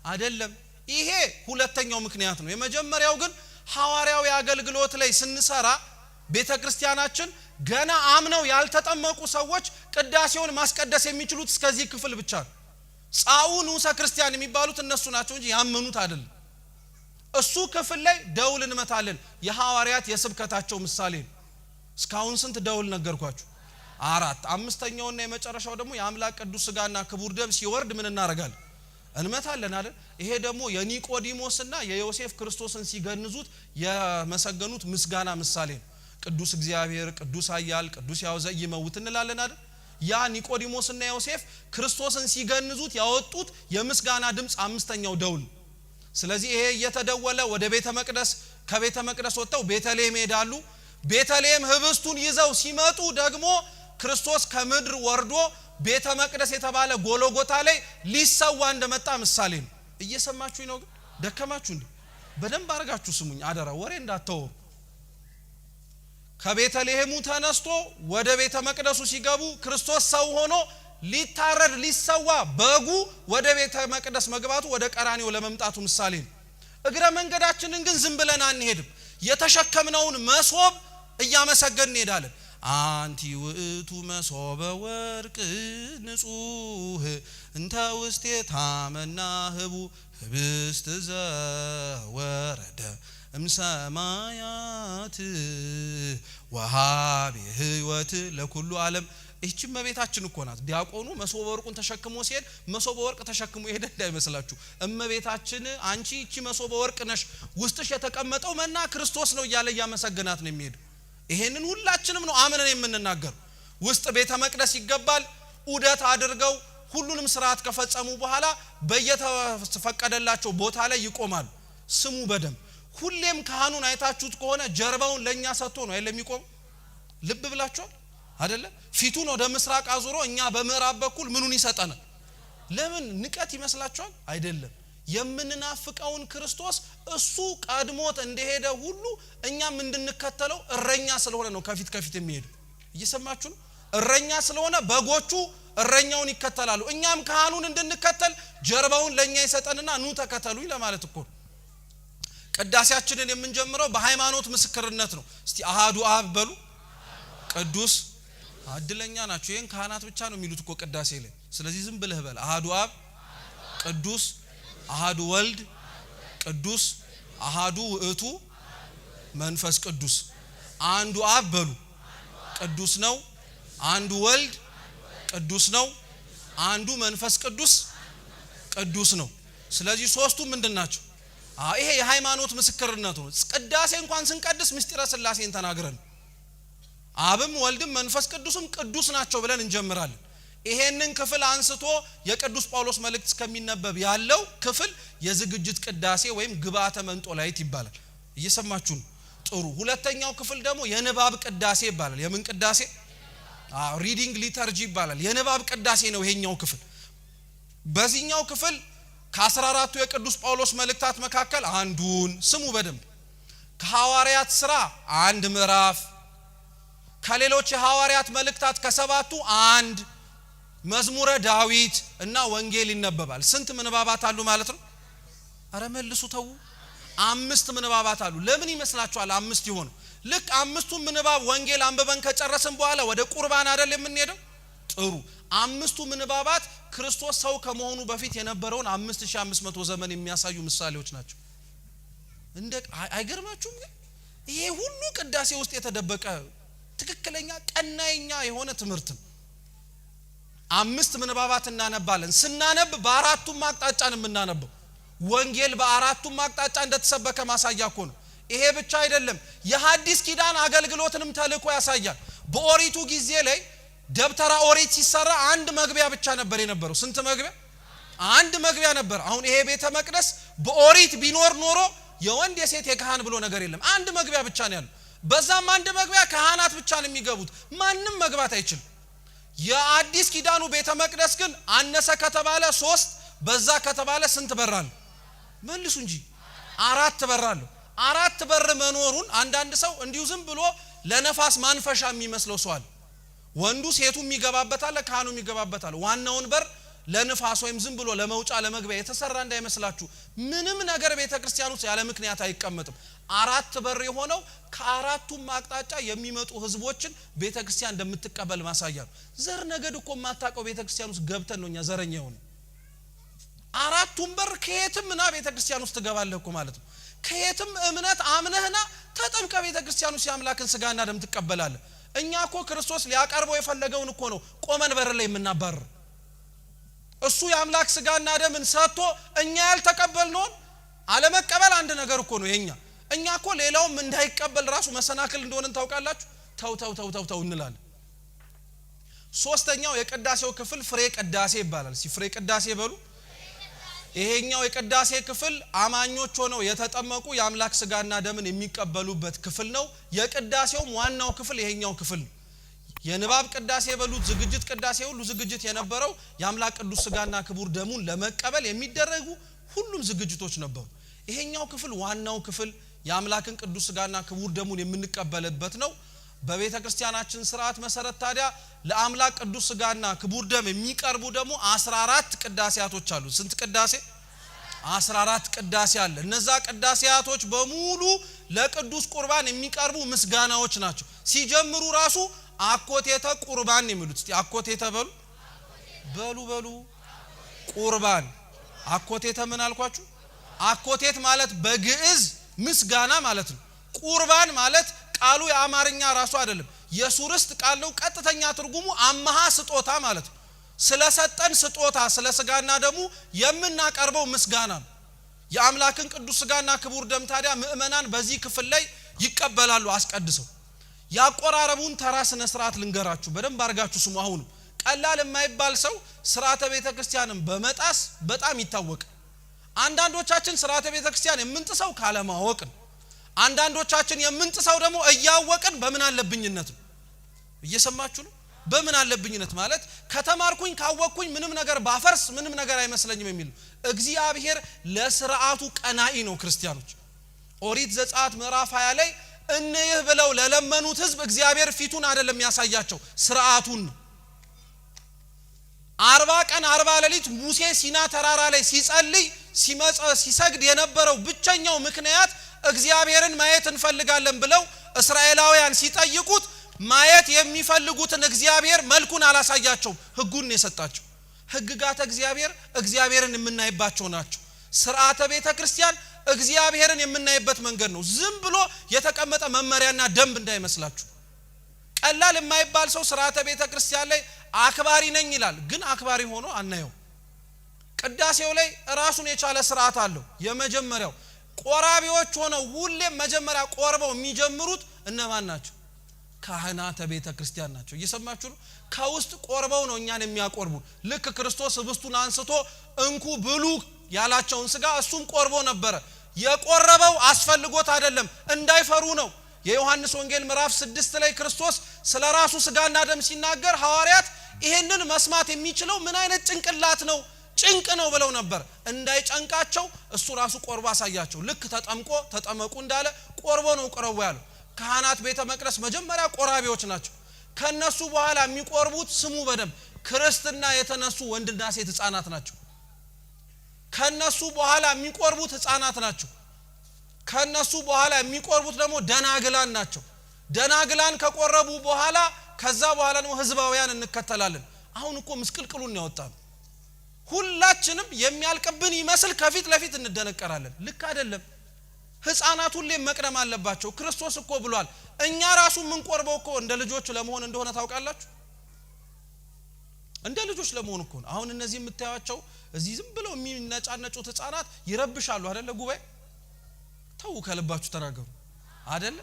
አይደለም። ይሄ ሁለተኛው ምክንያት ነው። የመጀመሪያው ግን ሐዋርያዊ አገልግሎት ላይ ስንሰራ ቤተክርስቲያናችን ገና አምነው ያልተጠመቁ ሰዎች ቅዳሴውን ማስቀደስ የሚችሉት እስከዚህ ክፍል ብቻ ነው። ጻኡ ንዑሰ ክርስቲያን የሚባሉት እነሱ ናቸው እንጂ ያመኑት አይደለም። እሱ ክፍል ላይ ደውል እንመታለን። የሐዋርያት የስብከታቸው ምሳሌ ነው። እስካሁን ስንት ደውል ነገርኳችሁ? 4። አምስተኛውና የመጨረሻው ደግሞ የአምላክ ቅዱስ ሥጋና ክቡር ደም ሲወርድ ምን እናደርጋለን? እንመታለን አይደል? ይሄ ደግሞ የኒቆዲሞስና የዮሴፍ ክርስቶስን ሲገንዙት የመሰገኑት ምስጋና ምሳሌ ነው። ቅዱስ እግዚአብሔር፣ ቅዱስ ኃያል፣ ቅዱስ ያው ዘይመውት እንላለን አይደል? ያ ኒቆዲሞስና ዮሴፍ ክርስቶስን ሲገንዙት ያወጡት የምስጋና ድምጽ አምስተኛው ደውል። ስለዚህ ይሄ እየተደወለ ወደ ቤተ መቅደስ ከቤተ መቅደስ ወጥተው ቤተልሔም ይሄዳሉ። ቤተልሔም ህብስቱን ይዘው ሲመጡ ደግሞ ክርስቶስ ከምድር ወርዶ ቤተ መቅደስ የተባለ ጎሎጎታ ላይ ሊሰዋ እንደመጣ ምሳሌ ነው። እየሰማችሁኝ ነው? ግን ደከማችሁ እንዴ? በደንብ አድርጋችሁ ስሙኝ አደራ፣ ወሬ እንዳትተው። ከቤተልሔሙ ተነስቶ ወደ ቤተ መቅደሱ ሲገቡ ክርስቶስ ሰው ሆኖ ሊታረድ ሊሰዋ በጉ ወደ ቤተ መቅደስ መግባቱ ወደ ቀራንዮ ለመምጣቱ ምሳሌ ነው። እግረ መንገዳችንን ግን ዝም ብለን አንሄድም። የተሸከምነውን መሶብ እያመሰገን እንሄዳለን። አንቲ ውእቱ መሶበ ወርቅ ንጹህ እንተ ውስቴታ መናህቡ ህብስት ዘወረደ እምሰማያት ወሃቢ ህይወት ለኩሉ ዓለም። እቺ እመቤታችን እኮ ናት። ዲያቆኑ መሶበ ወርቁን ተሸክሞ ሲሄድ መሶበ ወርቅ ተሸክሞ ይሄድ እንዳይመስላችሁ። እመቤታችን አንቺ እቺ መሶበ ወርቅ ነሽ፣ ውስጥሽ የተቀመጠው መና ክርስቶስ ነው እያለ ያመሰግናት ነው የሚሄድ። ይሄንን ሁላችንም ነው አምነን የምንናገር። ውስጥ ቤተ መቅደስ ይገባል። ዑደት አድርገው ሁሉንም ስርዓት ከፈጸሙ በኋላ በየተፈቀደላቸው ቦታ ላይ ይቆማሉ። ስሙ በደም ሁሌም ካህኑን አይታችሁት ከሆነ ጀርባውን ለኛ ሰጥቶ ነው አይደለም የሚቆም። ልብ ብላችኋል አይደለ? ፊቱን ወደ ምስራቅ አዙሮ እኛ በምዕራብ በኩል ምኑን ይሰጠናል? ለምን ንቀት ይመስላችኋል? አይደለም። የምንናፍቀውን ክርስቶስ እሱ ቀድሞት እንደሄደ ሁሉ እኛም እንድንከተለው እረኛ ስለሆነ ነው ከፊት የሚሄድ። እየሰማችሁ ነው? እረኛ ስለሆነ በጎቹ እረኛውን ይከተላሉ። እኛም ካህኑን እንድንከተል ጀርባውን ለኛ ይሰጠንና ኑ ተከተሉኝ ለማለት እኮ ነው። ቅዳሴያችንን የምንጀምረው በሃይማኖት ምስክርነት ነው። እስቲ አሃዱ አብ በሉ። ቅዱስ አድለኛ ናቸው። ይሄን ካህናት ብቻ ነው የሚሉት እኮ ቅዳሴ ላይ። ስለዚህ ዝም ብለህ በል አሃዱ አብ ቅዱስ፣ አሃዱ ወልድ ቅዱስ፣ አሃዱ ውእቱ መንፈስ ቅዱስ። አንዱ አብ በሉ ቅዱስ ነው፣ አንዱ ወልድ ቅዱስ ነው፣ አንዱ መንፈስ ቅዱስ ቅዱስ ነው። ስለዚህ ሶስቱ ምንድናቸው? ይሄ የሃይማኖት ምስክርነት ነው። ቅዳሴ እንኳን ስንቀድስ ምስጢረ ሥላሴን ተናግረን አብም ወልድም መንፈስ ቅዱስም ቅዱስ ናቸው ብለን እንጀምራለን። ይሄንን ክፍል አንስቶ የቅዱስ ጳውሎስ መልእክት እስከሚነበብ ያለው ክፍል የዝግጅት ቅዳሴ ወይም ግብአተ መንጦላይት ይባላል። እየሰማችሁ ነው? ጥሩ። ሁለተኛው ክፍል ደግሞ የንባብ ቅዳሴ ይባላል። የምን ቅዳሴ? ሪዲንግ ሊተርጂ ይባላል። የንባብ ቅዳሴ ነው ይሄኛው ክፍል። በዚህኛው ክፍል ከ14ቱ የቅዱስ ጳውሎስ መልእክታት መካከል አንዱን ስሙ በደንብ ከሐዋርያት ሥራ 1 ምዕራፍ ከሌሎች የሐዋርያት መልእክታት ከሰባቱ አንድ መዝሙረ ዳዊት እና ወንጌል ይነበባል። ስንት ምንባባት አሉ ማለት ነው? አረ መልሱ ተው። 5 ምንባባት አሉ። ለምን ይመስላችኋል 5 ይሆኑ? ልክ 5ቱን ምንባብ ወንጌል አንበበን ከጨረስን በኋላ ወደ ቁርባን አይደል የምንሄደው? ጥሩ 5ቱ ምንባባት ክርስቶስ ሰው ከመሆኑ በፊት የነበረውን 5500 ዘመን የሚያሳዩ ምሳሌዎች ናቸው። እንደ አይገርማችሁም? ይሄ ሁሉ ቅዳሴ ውስጥ የተደበቀ ትክክለኛ ቀናይኛ የሆነ ትምህርት ነው። 5 ምንባባት እናነባለን። ስናነብ በአራቱም አቅጣጫ ነው የምናነበው። ወንጌል በአራቱም አቅጣጫ እንደተሰበከ ማሳያ እኮ ነው። ይሄ ብቻ አይደለም፣ የሐዲስ ኪዳን አገልግሎትንም ተልእኮ ያሳያል። በኦሪቱ ጊዜ ላይ ደብተራ ኦሪት ሲሰራ አንድ መግቢያ ብቻ ነበር የነበረው። ስንት መግቢያ? አንድ መግቢያ ነበር። አሁን ይሄ ቤተ መቅደስ በኦሪት ቢኖር ኖሮ የወንድ የሴት የካህን ብሎ ነገር የለም። አንድ መግቢያ ብቻ ነው ያለው። በዛም አንድ መግቢያ ካህናት ብቻ ነው የሚገቡት፣ ማንም መግባት አይችልም። የአዲስ ኪዳኑ ቤተ መቅደስ ግን አነሰ ከተባለ 3 በዛ ከተባለ ስንት በር አለ? መልሱ እንጂ 4 በር አለ። 4 በር መኖሩን አንዳንድ ሰው እንዲሁ ዝም ብሎ ለነፋስ ማንፈሻ የሚመስለው ሰው አለ። ወንዱ ሴቱ የሚገባበታል፣ ካህኑ የሚገባበታል። ዋናውን በር ለነፋስ ወይም ዝም ብሎ ለመውጫ ለመግቢያ የተሰራ እንዳይመስላችሁ። ምንም ነገር ቤተክርስቲያን ውስጥ ያለ ምክንያት አይቀመጥም። 4 በር የሆነው ከአራቱም አቅጣጫ የሚመጡ ህዝቦችን ቤተክርስቲያን እንደምትቀበል ማሳያ ነው። ዘር ነገድ እኮ የማታውቀው ቤተክርስቲያን ውስጥ ገብተን ነው እኛ ዘረኛ የሆነ። 4ቱም በር ከየትምና ቤተክርስቲያን ውስጥ ትገባለህ እኮ ማለት ነው። ከየትም እምነት አምነህና ተጠምቀ ቤተክርስቲያን ውስጥ ያምላክን ስጋና ደም ትቀበላለህ። እኛ እኮ ክርስቶስ ሊያቀርበው የፈለገውን እኮ ነው ቆመን በር ላይ የምናባረር። እሱ ያምላክ ስጋና ደምን ሰጥቶ እኛ ያልተቀበልነውን አለመቀበል አንድ ነገር እኮ ነው የኛ። እኛ እኮ ሌላውም እንዳይቀበል ራሱ መሰናክል እንደሆነን ታውቃላችሁ። ተው እንላለን። ሶስተኛው የቅዳሴው ክፍል ፍሬ ቅዳሴ ይባላል። ፍሬ ቅዳሴ በሉ። ይሄኛው የቅዳሴ ክፍል አማኞች ሆነው የተጠመቁ የአምላክ ስጋና ደምን የሚቀበሉበት ክፍል ነው። የቅዳሴውም ዋናው ክፍል ይሄኛው ክፍል ነው። የንባብ ቅዳሴ በሉት፣ ዝግጅት ቅዳሴ ሁሉ ዝግጅት የነበረው የአምላክ ቅዱስ ስጋና ክቡር ደሙን ለመቀበል የሚደረጉ ሁሉም ዝግጅቶች ነበሩ። ይሄኛው ክፍል ዋናው ክፍል የአምላክን ቅዱስ ስጋና ክቡር ደሙን የምንቀበልበት ነው። በቤተ ክርስቲያናችን ሥርዓት መሰረት ታዲያ ለአምላክ ቅዱስ ስጋና ክቡር ደም የሚቀርቡ ደግሞ 14 ቅዳሴያቶች አሉ። ስንት ቅዳሴ? 14 ቅዳሴ አለ። እነዛ ቅዳሴያቶች በሙሉ ለቅዱስ ቁርባን የሚቀርቡ ምስጋናዎች ናቸው። ሲጀምሩ ራሱ አኮቴተ ቁርባን የሚሉት። እስቲ አኮቴተ በሉ ቁርባን። አኮቴተ ምን አልኳችሁ? አኮቴት ማለት በግዕዝ ምስጋና ማለት ነው። ቁርባን ማለት ቃሉ የአማርኛ ራሱ አይደለም፣ የሱርስት ቃል ነው። ቀጥተኛ ትርጉሙ አማሃ ስጦታ ማለት ነው። ስለሰጠን ስጦታ ስለ ስጋና ደሙ የምናቀርበው ምስጋና ነው። የአምላክን ቅዱስ ስጋና ክቡር ደም ታዲያ ምእመናን በዚህ ክፍል ላይ ይቀበላሉ አስቀድሰው። ያቆራረቡን ተራ ስነ ስርዓት ልንገራችሁ፣ በደንብ አርጋችሁ ስሙ። አሁን ቀላል የማይባል ሰው ስርዓተ ቤተ ክርስቲያንን በመጣስ በጣም ይታወቃል። አንዳንዶቻችን ስርዓተ ቤተ ክርስቲያን የምንጥሰው ካለማወቅ ነው። አንዳንዶቻችን የምንጥሰው ደግሞ እያወቅን በምን አለብኝነት ነው። እየሰማችሁ ነው? በምን አለብኝነት ማለት ከተማርኩኝ ካወቅኩኝ ምንም ነገር ባፈርስ ምንም ነገር አይመስለኝም የሚል። እግዚአብሔር ለስርዓቱ ቀናኢ ነው። ክርስቲያኖች ኦሪት ዘጸአት ምዕራፍ 20 ላይ እንይህ ብለው ለለመኑት ህዝብ እግዚአብሔር ፊቱን አይደለም ያሳያቸው፣ ስርዓቱን ነው። 40 ቀን 40 ሌሊት ሙሴ ሲና ተራራ ላይ ሲጸልይ ሲሰግድ የነበረው ብቸኛው ምክንያት እግዚአብሔርን ማየት እንፈልጋለን ብለው እስራኤላውያን ሲጠይቁት ማየት የሚፈልጉትን እግዚአብሔር መልኩን አላሳያቸውም፣ ህጉን የሰጣቸው። ህግጋተ እግዚአብሔርን የምናይባቸው ናቸው። ስርዓተ ቤተ ክርስቲያን እግዚአብሔርን የምናይበት መንገድ ነው። ዝም ብሎ የተቀመጠ መመሪያና ደንብ እንዳይመስላችሁ። ቀላል የማይባል ሰው ስርዓተ ቤተ ክርስቲያን ላይ አክባሪ ነኝ ይላል፣ ግን አክባሪ ሆኖ አናየው። ቅዳሴው ላይ ራሱን የቻለ ስርዓት አለው። የመጀመሪያው ቆራቢዎች ሆነው ሁሌም መጀመሪያ ቆርበው የሚጀምሩት እነማን ናቸው? ካህናተ ቤተ ክርስቲያን ናቸው። እየሰማችሁ ነው? ከውስጥ ቆርበው ነው እኛን የሚያቆርቡ። ልክ ክርስቶስ ህብስቱን አንስቶ እንኩ ብሉ ያላቸውን ስጋ እሱም ቆርቦ ነበረ። የቆረበው አስፈልጎት አይደለም፣ እንዳይፈሩ ነው። የዮሐንስ ወንጌል ምዕራፍ 6 ላይ ክርስቶስ ስለራሱ ስጋና ደም ሲናገር ሐዋርያት ይሄንን መስማት የሚችለው ምን አይነት ጭንቅላት ነው? ጭንቅ ነው ብለው ነበር። እንዳይጨንቃቸው እሱ ራሱ ቆርቦ አሳያቸው። ልክ ተጠምቆ ተጠመቁ እንዳለ ቆርቦ ነው ቅረቡ ያለው። ካህናት ቤተ መቅደስ መጀመሪያ ቆራቢዎች ናቸው። ከነሱ በኋላ የሚቆርቡት ስሙ በደም ክርስትና የተነሱ ወንድና ሴት ህፃናት ናቸው። ከነሱ በኋላ የሚቆርቡት ህፃናት ናቸው። ከነሱ በኋላ የሚቆርቡት ደግሞ ደናግላን ናቸው። ደናግላን ከቆረቡ በኋላ ከዛ በኋላ ነው ህዝባውያን እንከተላለን። አሁን እኮ ምስቅልቅሉን ያወጣን ሁላችንም የሚያልቅብን ይመስል ከፊት ለፊት እንደነቀራለን። ልክ አይደለም። ህፃናት ሁሌ መቅደም አለባቸው። ክርስቶስ እኮ ብሏል እኛ ራሱ ምን ቆርበው እኮ እንደ ልጆች ለመሆን እንደሆነ ታውቃላችሁ። እንደ ልጆች ለመሆን እኮ ነው። አሁን እነዚህ የምታዩቸው እዚህ ዝም ብለው የሚነጫነጩት ህፃናት ይረብሻሉ አይደለ? ጉባኤ ተው ከልባችሁ ተናገሩ አይደለ?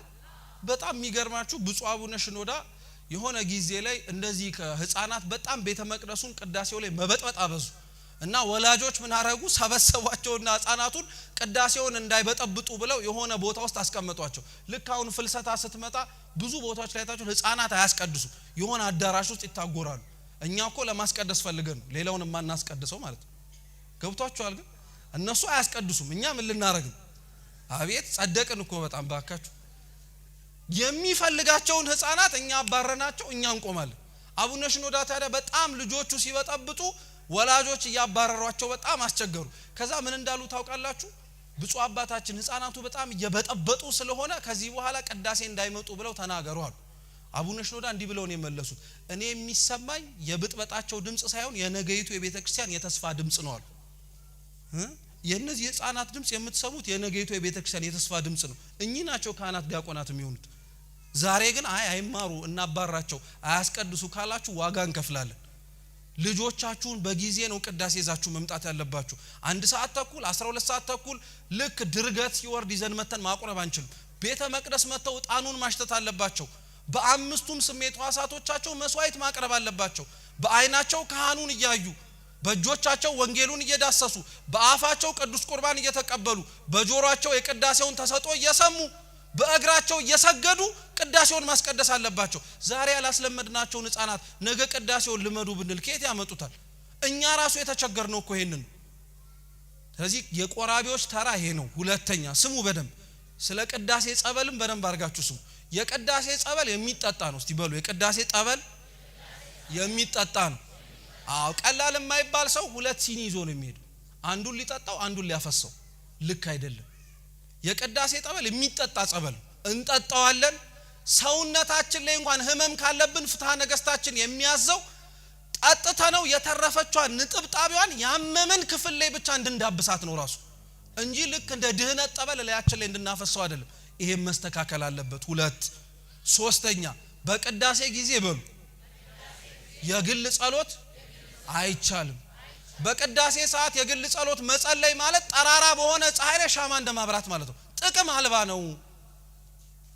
በጣም የሚገርማችሁ ብፁዕ አቡነ ሽኖዳ የሆነ ጊዜ ላይ እንደዚህ ከህፃናት በጣም ቤተ መቅደሱን ቅዳሴው ላይ መበጥበጥ አበዙ እና ወላጆች ምን አረጉ? ሰበሰቧቸውና ህፃናቱን ቅዳሴውን እንዳይበጠብጡ ብለው የሆነ ቦታ ውስጥ አስቀመጧቸው። ልክ አሁን ፍልሰታ ስትመጣ ብዙ ቦታዎች ላይ ታችሁ ህፃናት አያስቀድሱ የሆነ አዳራሽ ውስጥ ይታጎራሉ። እኛ እኮ ለማስቀደስ ፈልገን ነው ሌላውን ማናስቀድሰው ማለት ነው። ገብቷችኋል? ግን እነሱ አያስቀድሱም። እኛ ምን ልናረግ? አቤት ጸደቅን እኮ በጣም ባካችሁ። የሚፈልጋቸውን ህፃናት እኛ አባረናቸው፣ እኛ እንቆማለን። አቡነ ሽኖዳ ታዲያ በጣም ልጆቹ ሲበጠብጡ ወላጆች እያባረሯቸው በጣም አስቸገሩ። ከዛ ምን እንዳሉ ታውቃላችሁ? ብፁዕ አባታችን ህፃናቱ በጣም እየበጠበጡ ስለሆነ ከዚህ በኋላ ቅዳሴ እንዳይመጡ ብለው ተናገሩ አሉ። አቡነ ሽኖዳ እንዲህ ብለው ነው የመለሱት። እኔ የሚሰማኝ የብጥበጣቸው ድምጽ ሳይሆን የነገይቱ የቤተክርስቲያን የተስፋ ድምጽ ነው አሉ። የነዚህ ህፃናት ድምጽ የምትሰሙት የነገይቱ የቤተክርስቲያን የተስፋ ድምጽ ነው። እኚህ ናቸው ካህናት ዲያቆናት የሚሆኑት። ዛሬ ግን አይማሩ እናባራቸው አያስቀድሱ ካላችሁ ዋጋ እንከፍላለን። ልጆቻችሁን በጊዜ ነው ቅዳሴ ይዛችሁ መምጣት ያለባችሁ። 1 ሰዓት ተኩል 12 ሰዓት ተኩል ልክ ድርገት ሲወርድ ይዘን መተን ማቁረብ አንችልም። ቤተ መቅደስ መተው ዕጣኑን ማሽተት አለባቸው። በአምስቱም ስሜት ሕዋሳቶቻቸው መስዋዕት ማቅረብ አለባቸው። በአይናቸው ካህኑን እያዩ በእጆቻቸው ወንጌሉን እየዳሰሱ በአፋቸው ቅዱስ ቁርባን እየተቀበሉ በጆሮአቸው የቅዳሴውን ተሰጥኦ እየሰሙ በእግራቸው እየሰገዱ ቅዳሴውን ማስቀደስ አለባቸው። ዛሬ ያላስለመድናቸውን ህፃናት ነገ ቅዳሴውን ልመዱ ብንል ከየት ያመጡታል? እኛ ራሱ የተቸገርነው እኮ ይሄንን። ስለዚህ የቆራቢዎች ተራ ይሄ ነው። ሁለተኛ ስሙ በደንብ ስለ ቅዳሴ ጸበልም በደንብ አድርጋችሁ ስሙ። የቅዳሴ ጸበል የሚጠጣ ነው። እስቲ በሉ የቅዳሴ ጸበል የሚጠጣ ነው። አዎ ቀላል የማይባል ሰው 2 ሲኒ ይዞ ነው የሚሄድ። አንዱን ሊጠጣው አንዱን ሊያፈሰው ልክ አይደለም። የቅዳሴ ጸበል የሚጠጣ ጸበል እንጠጣዋለን። ሰውነታችን ላይ እንኳን ህመም ካለብን ፍትሐ ነገስታችን የሚያዘው ጠጥተነው የተረፈቿን ንጥብጣቢዋን ያመመን ክፍል ላይ ብቻ እንድንዳብሳት ነው ራሱ እንጂ ልክ እንደ ድህነት ጸበል ላያችን ላይ እንድናፈሰው አይደለም። ይሄም መስተካከል አለበት። 2 ሶስተኛ በቅዳሴ ጊዜ በሉ የግል ጸሎት አይቻልም። በቅዳሴ ሰዓት የግል ጸሎት መጸለይ ማለት ጠራራ በሆነ ፀሐይ ላይ ሻማ እንደማብራት ማለት ነው። ጥቅም አልባ ነው።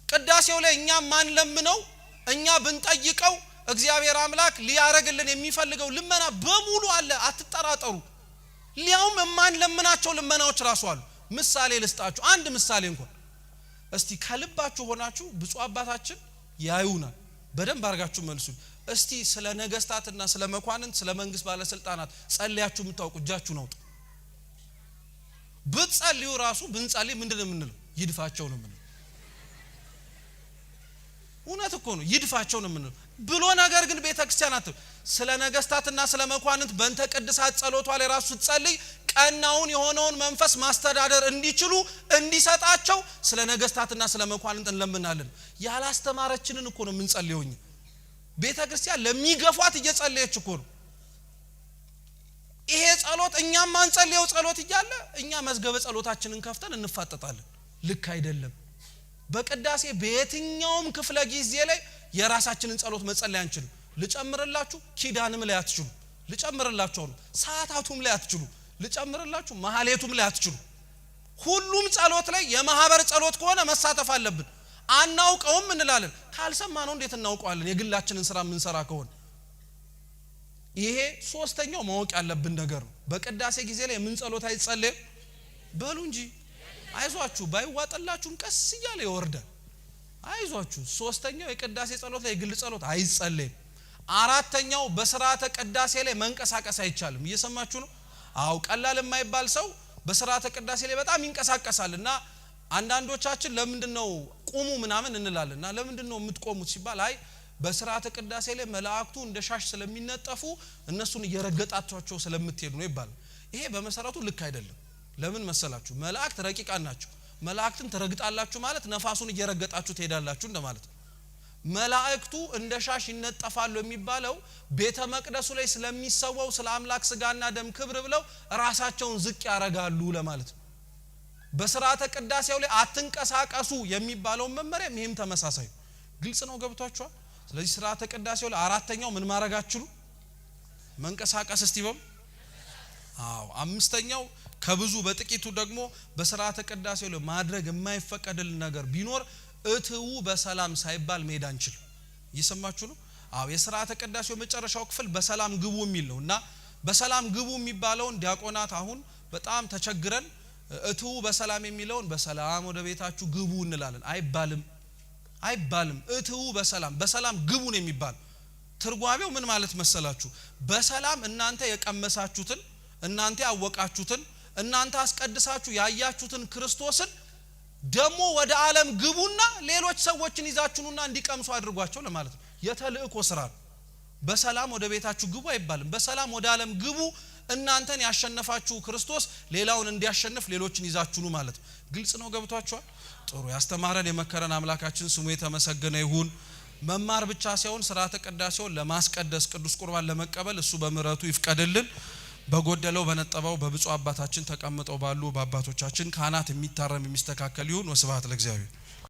ቅዳሴው ላይ እኛ ማን ለምነው እኛ ብንጠይቀው እግዚአብሔር አምላክ ሊያረግልን የሚፈልገው ልመና በሙሉ አለ። አትጠራጠሩ። ሊያውም ማን ለምናቸው ልመናዎች ራሱ አሉ። ምሳሌ ልስጣችሁ። አንድ ምሳሌ እንኳን እስቲ ከልባችሁ ሆናችሁ ብፁዕ አባታችን ያዩናል በደንብ አርጋችሁ መልሱ። እስቲ ስለ ነገስታትና ስለ መኳንንት ስለ መንግስት ባለስልጣናት ጸልያችሁ የምታውቁ እጃችሁ ነው። ብትጸልዩ ራሱ ብንጸልይ ምንድነው የምንለው? ይድፋቸው ነው የምንለው። እውነት እኮ ነው ይድፋቸው ነው የምንለው ብሎ ነገር ግን ቤተክርስቲያናት ስለ ነገስታትና ስለ መኳንንት በእንተ ቅድሳት ጸሎቷ ላይ ራሱ ስትጸልይ ቀናውን የሆነውን መንፈስ ማስተዳደር እንዲችሉ እንዲሰጣቸው ስለ ነገስታትና ስለ መኳንንት እንለምናለን። ያላስተማረችንን እኮ ነው የምንጸልየው። ቤተክርስቲያን ለሚገፏት እየጸለየች እኮ ነው። ይሄ ጸሎት እኛም ማንጸልየው ጸሎት እያለ እኛ መዝገበ ጸሎታችንን ከፍተን እንፋጠጣለን። ልክ አይደለም። በቅዳሴ በየትኛውም ክፍለ ጊዜ ላይ የራሳችንን ጸሎት መጸለይ አንችልም። ልጨምርላችሁ ኪዳንም ላይ አትችሉ። ልጨምርላችሁ ነው ሰዓታቱም ላይ አትችሉ። ልጨምርላችሁ ማህሌቱም ላይ አትችሉ። ሁሉም ጸሎት ላይ የማህበር ጸሎት ከሆነ መሳተፍ አለብን። አናውቀውም እንላለን። ካልሰማነው እንዴት እናውቀዋለን? የግላችንን ስራ ምን ሰራ ከሆነ ይሄ ሶስተኛው ማወቅ ያለብን ነገር ነው። በቅዳሴ ጊዜ ላይ ምን ጸሎት አይጸለይም በሉ እንጂ አይዟችሁ። ባይዋጠላችሁም ቀስ እያለ ይወርዳል። አይዟችሁ። ሶስተኛው የቅዳሴ ጸሎት ላይ የግል ጸሎት አይጸለይም። አራተኛው በስርዓተ ቅዳሴ ላይ መንቀሳቀስ አይቻልም። እየሰማችሁ ነው? አው ቀላል የማይባል ሰው በስርዓተ ቅዳሴ ላይ በጣም ይንቀሳቀሳልና አንዳንዶቻችን ለምንድነው ቁሙ ምናምን እንላለንና ለምንድነው የምትቆሙት ሲባል አይ በሥርዓተ ቅዳሴ ላይ መላእክቱ እንደ ሻሽ ስለሚነጠፉ እነሱን እየረገጣቸው ስለምትሄዱ ነው ይባላል። ይሄ በመሰረቱ ልክ አይደለም። ለምን መሰላችሁ? መላእክት ረቂቃን ናቸው። መላእክትን ትረግጣላችሁ ማለት ነፋሱን እየረገጣችሁ ትሄዳላችሁ እንደማለት ነው። መላእክቱ እንደ ሻሽ ይነጠፋሉ የሚባለው ቤተ መቅደሱ ላይ ስለሚሰዋው ስለ አምላክ ስጋና ደም ክብር ብለው ራሳቸውን ዝቅ ያረጋሉ ለማለት ነው። በሥርዓተ ቅዳሴው ላይ አትንቀሳቀሱ የሚባለው መመሪያ ይሄም ተመሳሳይ ግልጽ ነው። ገብቷችኋል? ስለዚህ ሥርዓተ ቅዳሴው ላይ አራተኛው ምን ማረጋችሁ? መንቀሳቀስ እስቲ በሉ። አምስተኛው ከብዙ በጥቂቱ ደግሞ በሥርዓተ ቅዳሴው ላይ ማድረግ የማይፈቀድልን ነገር ቢኖር እትው በሰላም ሳይባል መሄድ አንችልም። እየሰማችሁ ነው? የሥርዓተ ቅዳሴው መጨረሻው ክፍል በሰላም ግቡ የሚል ነውና በሰላም ግቡ የሚባለውን ዲያቆናት አሁን በጣም ተቸግረን እትው በሰላም የሚለውን በሰላም ወደ ቤታችሁ ግቡ እንላለን። አይባልም። እትው በሰላም ግቡ ነው የሚባል። ትርጓሜው ምን ማለት መሰላችሁ? በሰላም እናንተ የቀመሳችሁትን፣ እናንተ ያወቃችሁትን፣ እናንተ አስቀድሳችሁ ያያችሁትን ክርስቶስን ደሞ ወደ ዓለም ግቡና ሌሎች ሰዎችን ይዛችሁና እንዲቀምሱ አድርጓቸው ለማለት ነው። የተልእኮ ስራ ነው። በሰላም ወደ ቤታችሁ ግቡ አይባልም። በሰላም ወደ ዓለም ግቡ፣ እናንተን ያሸነፋችሁ ክርስቶስ ሌላውን እንዲያሸንፍ ሌሎችን ይዛችሁ ነው ማለት ነው። ግልጽ ነው። ገብቷችኋል? ጥሩ። ያስተማረን የመከረን አምላካችን ስሙ የተመሰገነ ይሁን። መማር ብቻ ሳይሆን ሥርዓተ ቅዳሴውን ለማስቀደስ ቅዱስ ቁርባን ለመቀበል እሱ በምህረቱ ይፍቀድልን። በጎደለው በነጠበው በብፁዕ አባታችን ተቀምጠው ባሉ በአባቶቻችን ካህናት የሚታረም የሚስተካከል ይሁን። ወስብሐት ለእግዚአብሔር።